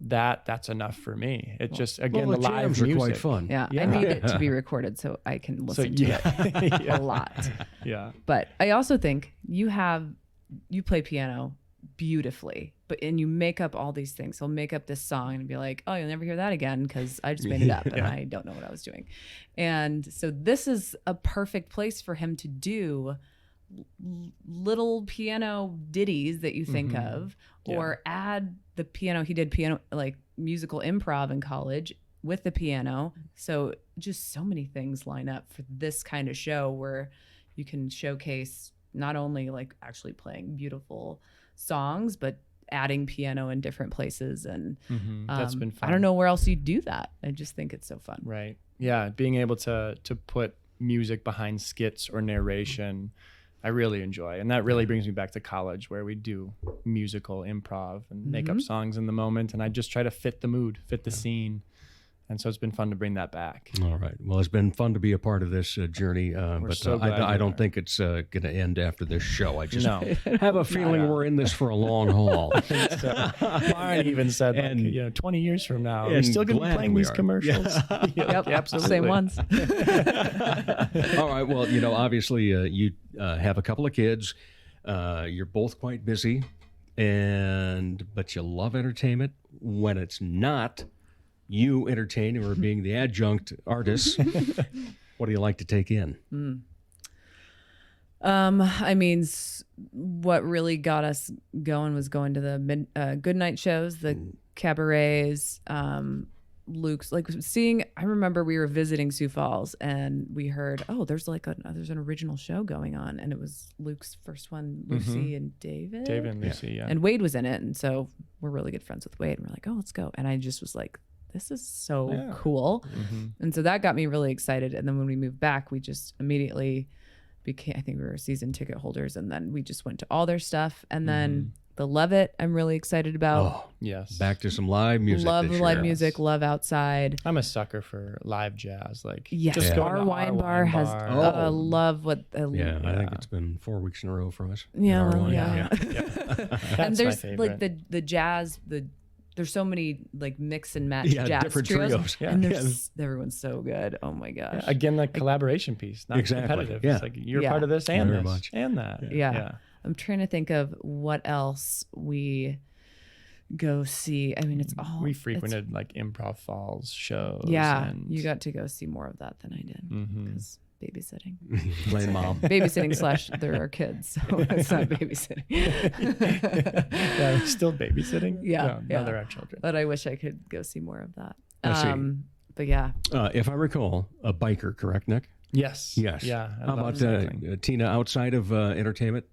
[SPEAKER 7] that's enough for me. It just, again,
[SPEAKER 4] the
[SPEAKER 7] the live
[SPEAKER 4] jams
[SPEAKER 7] music
[SPEAKER 4] are quite fun.
[SPEAKER 8] Yeah, I need it to be recorded so I can listen to it a lot.
[SPEAKER 7] Yeah.
[SPEAKER 8] But I also think you play piano beautifully, and you make up all these things. He'll make up this song and be like, oh, you'll never hear that again because I just made it up and I don't know what I was doing. And so this is a perfect place for him to do little piano ditties that you think of, or add the piano. He did piano, like musical improv in college with the piano. So just so many things line up for this kind of show where you can showcase not only like actually playing beautiful songs, but adding piano in different places. And
[SPEAKER 7] that's been fun.
[SPEAKER 8] I don't know where else you'd do that. I just think it's so fun.
[SPEAKER 7] Right. Yeah. Being able to put music behind skits or narration, I really enjoy. And that really brings me back to college, where we do musical improv and make up songs in the moment. And I just try to fit the mood, fit the scene. And so it's been fun to bring that back.
[SPEAKER 4] All right. Well, it's been fun to be a part of this journey, but
[SPEAKER 7] so glad
[SPEAKER 4] I
[SPEAKER 7] you
[SPEAKER 4] don't
[SPEAKER 7] are.
[SPEAKER 4] think it's going to end after this show. I just
[SPEAKER 7] No.
[SPEAKER 4] have a feeling we're in this for a long haul.
[SPEAKER 7] Marin even said, like, 20 years from now, we're
[SPEAKER 4] and
[SPEAKER 7] still going to be
[SPEAKER 4] glad
[SPEAKER 7] playing
[SPEAKER 4] we
[SPEAKER 7] these
[SPEAKER 4] are.
[SPEAKER 7] commercials.
[SPEAKER 8] Yep,
[SPEAKER 7] absolutely.
[SPEAKER 8] same ones.
[SPEAKER 4] All right. Well, obviously you have a couple of kids. You're both quite busy, but you love entertainment. When it's not you entertaining or being the adjunct artist, what do you like to take in?
[SPEAKER 8] I mean, what really got us going was going to the good night shows, the cabarets, Luke's, like seeing. I remember we were visiting Sioux Falls and we heard, oh, there's an original show going on, and it was Luke's first one, Lucy and David.
[SPEAKER 7] David and Lucy, yeah.
[SPEAKER 8] And Wade was in it, and so we're really good friends with Wade, and we're like, oh, let's go. And I just was like, this is so cool. And so that got me really excited. And then when we moved back, we just immediately became, I think we were season ticket holders, and then we just went to all their stuff. And then the Love It, I'm really excited about.
[SPEAKER 4] Oh,
[SPEAKER 7] yes.
[SPEAKER 4] Back to some live music.
[SPEAKER 8] Love
[SPEAKER 4] this
[SPEAKER 8] live
[SPEAKER 4] year.
[SPEAKER 8] music, love outside.
[SPEAKER 7] I'm a sucker for live jazz. Like,
[SPEAKER 8] Yes,
[SPEAKER 7] just going
[SPEAKER 8] our
[SPEAKER 7] to
[SPEAKER 8] wine bar has love what.
[SPEAKER 4] Yeah, I think it's been 4 weeks in a row for us.
[SPEAKER 8] Yeah,
[SPEAKER 4] Our wine.
[SPEAKER 8] yeah.
[SPEAKER 7] That's
[SPEAKER 8] And there's
[SPEAKER 7] my
[SPEAKER 8] like
[SPEAKER 7] favorite.
[SPEAKER 8] the jazz, there's so many like mix and match jazz
[SPEAKER 4] different
[SPEAKER 8] trios.
[SPEAKER 4] trios.
[SPEAKER 7] Yeah.
[SPEAKER 8] And everyone's so good. Oh my gosh.
[SPEAKER 7] Again, the collaboration piece, not
[SPEAKER 4] Exactly.
[SPEAKER 7] competitive.
[SPEAKER 4] Yeah.
[SPEAKER 7] It's like you're
[SPEAKER 8] Yeah.
[SPEAKER 7] part of this and
[SPEAKER 4] Very
[SPEAKER 7] this
[SPEAKER 4] much.
[SPEAKER 7] and that.
[SPEAKER 8] Yeah. I'm trying to think of what else we go see. I mean, it's all
[SPEAKER 7] We frequented like Improv Falls shows.
[SPEAKER 8] Yeah,
[SPEAKER 7] and
[SPEAKER 8] you got to go see more of that than I did because babysitting.
[SPEAKER 4] Blame mom.
[SPEAKER 8] Babysitting / there are kids, so it's not babysitting.
[SPEAKER 7] yeah, still babysitting.
[SPEAKER 8] Yeah,
[SPEAKER 7] no, there are children.
[SPEAKER 8] But I wish I could go see more of that.
[SPEAKER 4] I see.
[SPEAKER 8] But yeah,
[SPEAKER 4] If I recall, a biker, correct, Nick?
[SPEAKER 7] Yes.
[SPEAKER 4] Yes.
[SPEAKER 7] Yeah. I
[SPEAKER 4] How
[SPEAKER 7] love
[SPEAKER 4] about
[SPEAKER 7] cycling.
[SPEAKER 4] Tina? Outside of entertainment,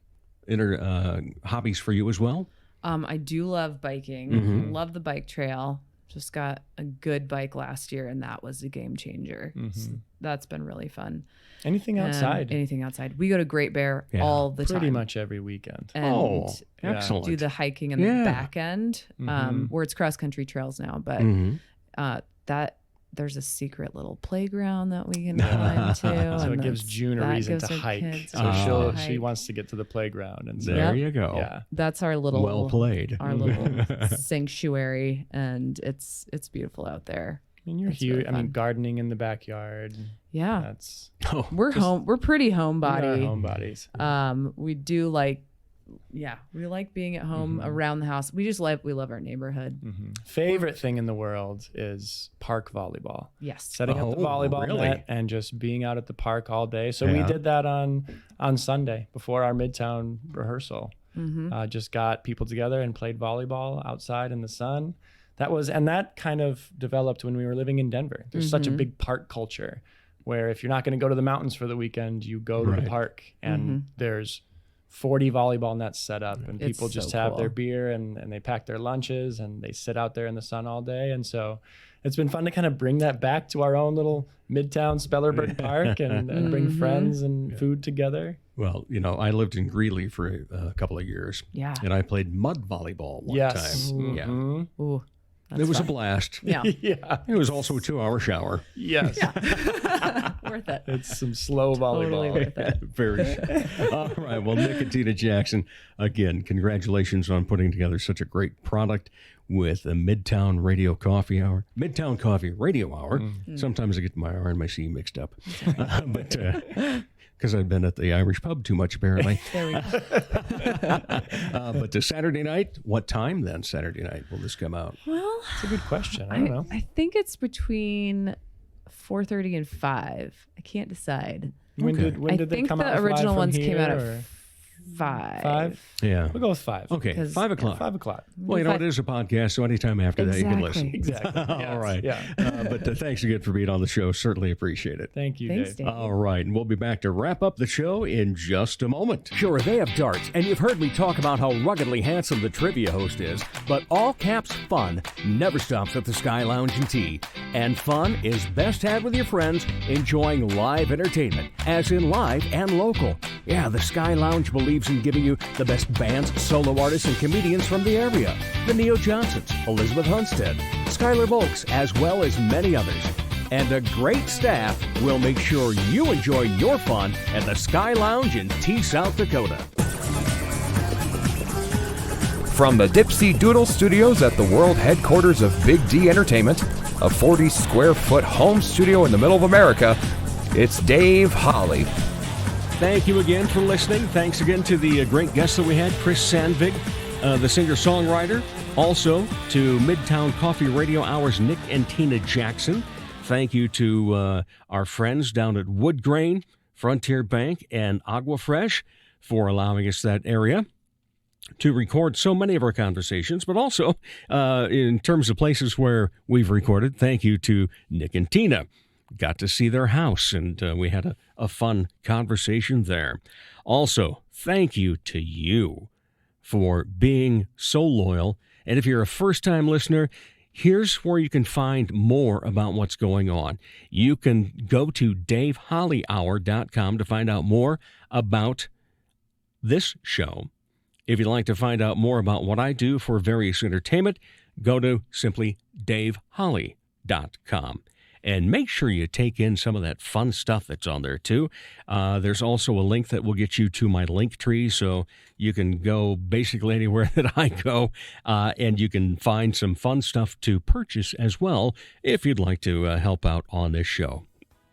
[SPEAKER 4] hobbies for you as well?
[SPEAKER 8] I do love biking. Love the bike trail. Just got a good bike last year, and that was a game changer. So that's been really fun.
[SPEAKER 7] Anything outside?
[SPEAKER 8] Anything outside. We go to Great Bear all the time.
[SPEAKER 7] Pretty much every weekend.
[SPEAKER 8] And
[SPEAKER 4] excellent.
[SPEAKER 8] do the hiking in the back end, where it's cross country trails now. But there's a secret little playground that we can go into.
[SPEAKER 7] So
[SPEAKER 8] and
[SPEAKER 7] it gives June a reason to hike. So she wants to get to the playground. And so,
[SPEAKER 4] There you go.
[SPEAKER 7] Yeah.
[SPEAKER 8] That's our little
[SPEAKER 4] Well played.
[SPEAKER 8] our little sanctuary, and it's beautiful out there.
[SPEAKER 7] I mean, you're
[SPEAKER 8] It's
[SPEAKER 7] huge.
[SPEAKER 8] really
[SPEAKER 7] I mean,
[SPEAKER 8] fun.
[SPEAKER 7] gardening in the backyard.
[SPEAKER 8] Yeah,
[SPEAKER 7] That's
[SPEAKER 8] we're pretty
[SPEAKER 7] we are
[SPEAKER 8] homebody.
[SPEAKER 7] homebodies.
[SPEAKER 8] We do we like being at home around the house. We love our neighborhood.
[SPEAKER 7] Favorite thing in the world is park volleyball.
[SPEAKER 8] Yes.
[SPEAKER 7] Setting up the volleyball
[SPEAKER 4] really?
[SPEAKER 7] net and just being out at the park all day. So we
[SPEAKER 4] Yeah.
[SPEAKER 7] did that on Sunday before our Midtown rehearsal. Just got people together and played volleyball outside in the sun. That kind of developed when we were living in Denver. There's such a big park culture where if you're not going to go to the mountains for the weekend, you go to the park, and there's 40 volleyball nets set up, and
[SPEAKER 8] It's
[SPEAKER 7] people just
[SPEAKER 8] so
[SPEAKER 7] have
[SPEAKER 8] cool.
[SPEAKER 7] their beer and they pack their lunches and they sit out there in the sun all day. And so it's been fun to kind of bring that back to our own little Midtown Spellerberg Park and bring friends and food together.
[SPEAKER 4] Well, I lived in Greeley for a couple of years.
[SPEAKER 8] Yeah.
[SPEAKER 4] And I played mud volleyball one
[SPEAKER 7] Yes.
[SPEAKER 4] time. Yeah.
[SPEAKER 8] Ooh,
[SPEAKER 4] It was a blast.
[SPEAKER 8] yeah,
[SPEAKER 7] Yeah.
[SPEAKER 4] It was also a 2-hour shower.
[SPEAKER 7] Yes.
[SPEAKER 8] worth it.
[SPEAKER 7] It's some slow
[SPEAKER 8] Totally
[SPEAKER 7] volleyball.
[SPEAKER 8] worth it.
[SPEAKER 4] Very. All right. Well, Nick and Tina Jackson, again, congratulations on putting together such a great product with the Midtown Midtown Coffee Radio Hour. Sometimes I get my R and my C mixed up. But because I've been at the Irish pub too much, apparently.
[SPEAKER 8] There we go.
[SPEAKER 4] But the Saturday night, what time then Saturday night will this come out?
[SPEAKER 8] Well,
[SPEAKER 7] It's a good question. I don't know.
[SPEAKER 8] I think it's between 4:30 and 5. I can't decide.
[SPEAKER 7] When did
[SPEAKER 8] I
[SPEAKER 7] they
[SPEAKER 8] think
[SPEAKER 7] come
[SPEAKER 8] the
[SPEAKER 7] out with
[SPEAKER 8] original
[SPEAKER 7] live from
[SPEAKER 8] ones came out
[SPEAKER 7] here,
[SPEAKER 8] at
[SPEAKER 7] or
[SPEAKER 8] 5.
[SPEAKER 7] 5?
[SPEAKER 4] Yeah.
[SPEAKER 7] We'll go with 5.
[SPEAKER 4] Okay.
[SPEAKER 8] 'Cause-
[SPEAKER 4] 5 o'clock.
[SPEAKER 7] 5 o'clock.
[SPEAKER 4] Well, it is a podcast, so anytime after that you can listen.
[SPEAKER 7] Exactly.
[SPEAKER 4] All
[SPEAKER 7] Yes.
[SPEAKER 4] right.
[SPEAKER 7] Yeah.
[SPEAKER 4] But thanks again for being on the show. Certainly appreciate it.
[SPEAKER 7] Thank you,
[SPEAKER 8] Thanks,
[SPEAKER 7] Dave.
[SPEAKER 8] Dave.
[SPEAKER 4] All right. And we'll be back to wrap up the show in just a moment.
[SPEAKER 9] Sure, they have darts, and you've heard me talk about how ruggedly handsome the trivia host is, but all caps fun never stops at the Sky Lounge and Tea. And fun is best had with your friends enjoying live entertainment, as in live and local. Yeah, the Sky Lounge believes in giving you the best bands, solo artists, and comedians from the area. The Neo Johnsons, Elizabeth Hunstead, Skylar Volks, as well as many others. And a great staff will make sure you enjoy your fun at the Sky Lounge in Tea, South Dakota.
[SPEAKER 1] From the Dipsy Doodle Studios at the world headquarters of Big D Entertainment, a 40-square-foot home studio in the middle of America, it's Dave Holly.
[SPEAKER 4] Thank you again for listening. Thanks again to the great guests that we had, Chris Sandvig, the singer-songwriter. Also to Midtown Coffee Radio Hour's Nick and Tina Jackson. Thank you to our friends down at Wood Grain, Frontier Bank, and Agua Fresh for allowing us that area to record so many of our conversations, but also in terms of places where we've recorded, thank you to Nick and Tina. Got to see their house, and we had a fun conversation there. Also, thank you to you for being so loyal. And if you're a first-time listener, here's where you can find more about what's going on. You can go to davehollyhour.com to find out more about this show. If you'd like to find out more about what I do for various entertainment, go to simply daveholly.com. And make sure you take in some of that fun stuff that's on there, too. There's also a link that will get you to my link tree, so you can go basically anywhere that I go, and you can find some fun stuff to purchase as well if you'd like to help out on this show.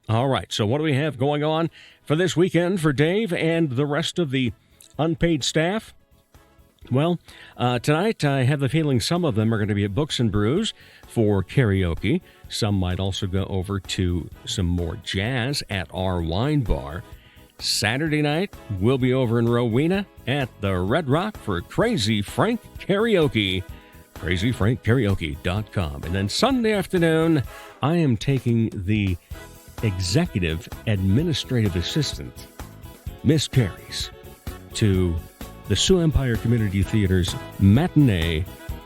[SPEAKER 4] All right, so what do we have going on for this weekend for Dave and the rest of the unpaid staff? Well, tonight I have the feeling some of them are going to be at Books and Brews for karaoke. Some might also go over to some more jazz at our wine bar. Saturday night, we'll be over in Rowena at the Red Rock for Crazy Frank Karaoke. CrazyFrankKaraoke.com. And then Sunday afternoon, I am taking the executive administrative assistant, Miss Carries, to the Sioux Empire Community Theater's matinee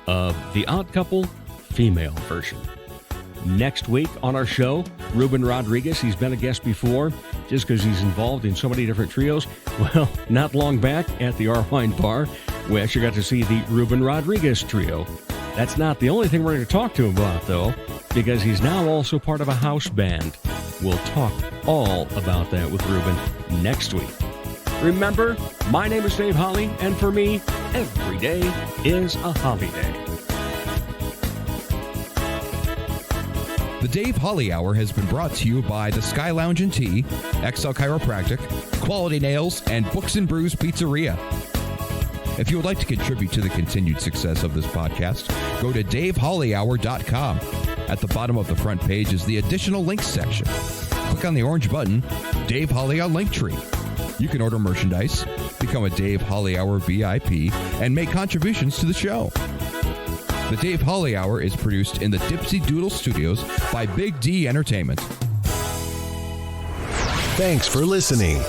[SPEAKER 4] of The Odd Couple female version. Next week on our show, Reuben Rodriguez. He's been a guest before just because he's involved in so many different trios. Well, not long back at the Our Wine Bar, we actually got to see the Reuben Rodriguez trio That's not the only thing we're going to talk to him about, though, because he's now also part of a house band. We'll talk all about that with Reuben next week. Remember, my name is Dave Holly, and for me, every day is a Holly Day.
[SPEAKER 1] The Dave Holly Hour has been brought to you by the Sky Lounge and Tea, XL Chiropractic, Quality Nails, and Books and Brews Pizzeria. If you would like to contribute to the continued success of this podcast, go to davehollyhour.com. At the bottom of the front page is the additional links section. Click on the orange button, Dave Holly on Linktree. You can order merchandise, become a Dave Holly Hour VIP, and make contributions to the show. The Dave Holly Hour is produced in the Dipsy Doodle Studios by Big D Entertainment.
[SPEAKER 10] Thanks for listening.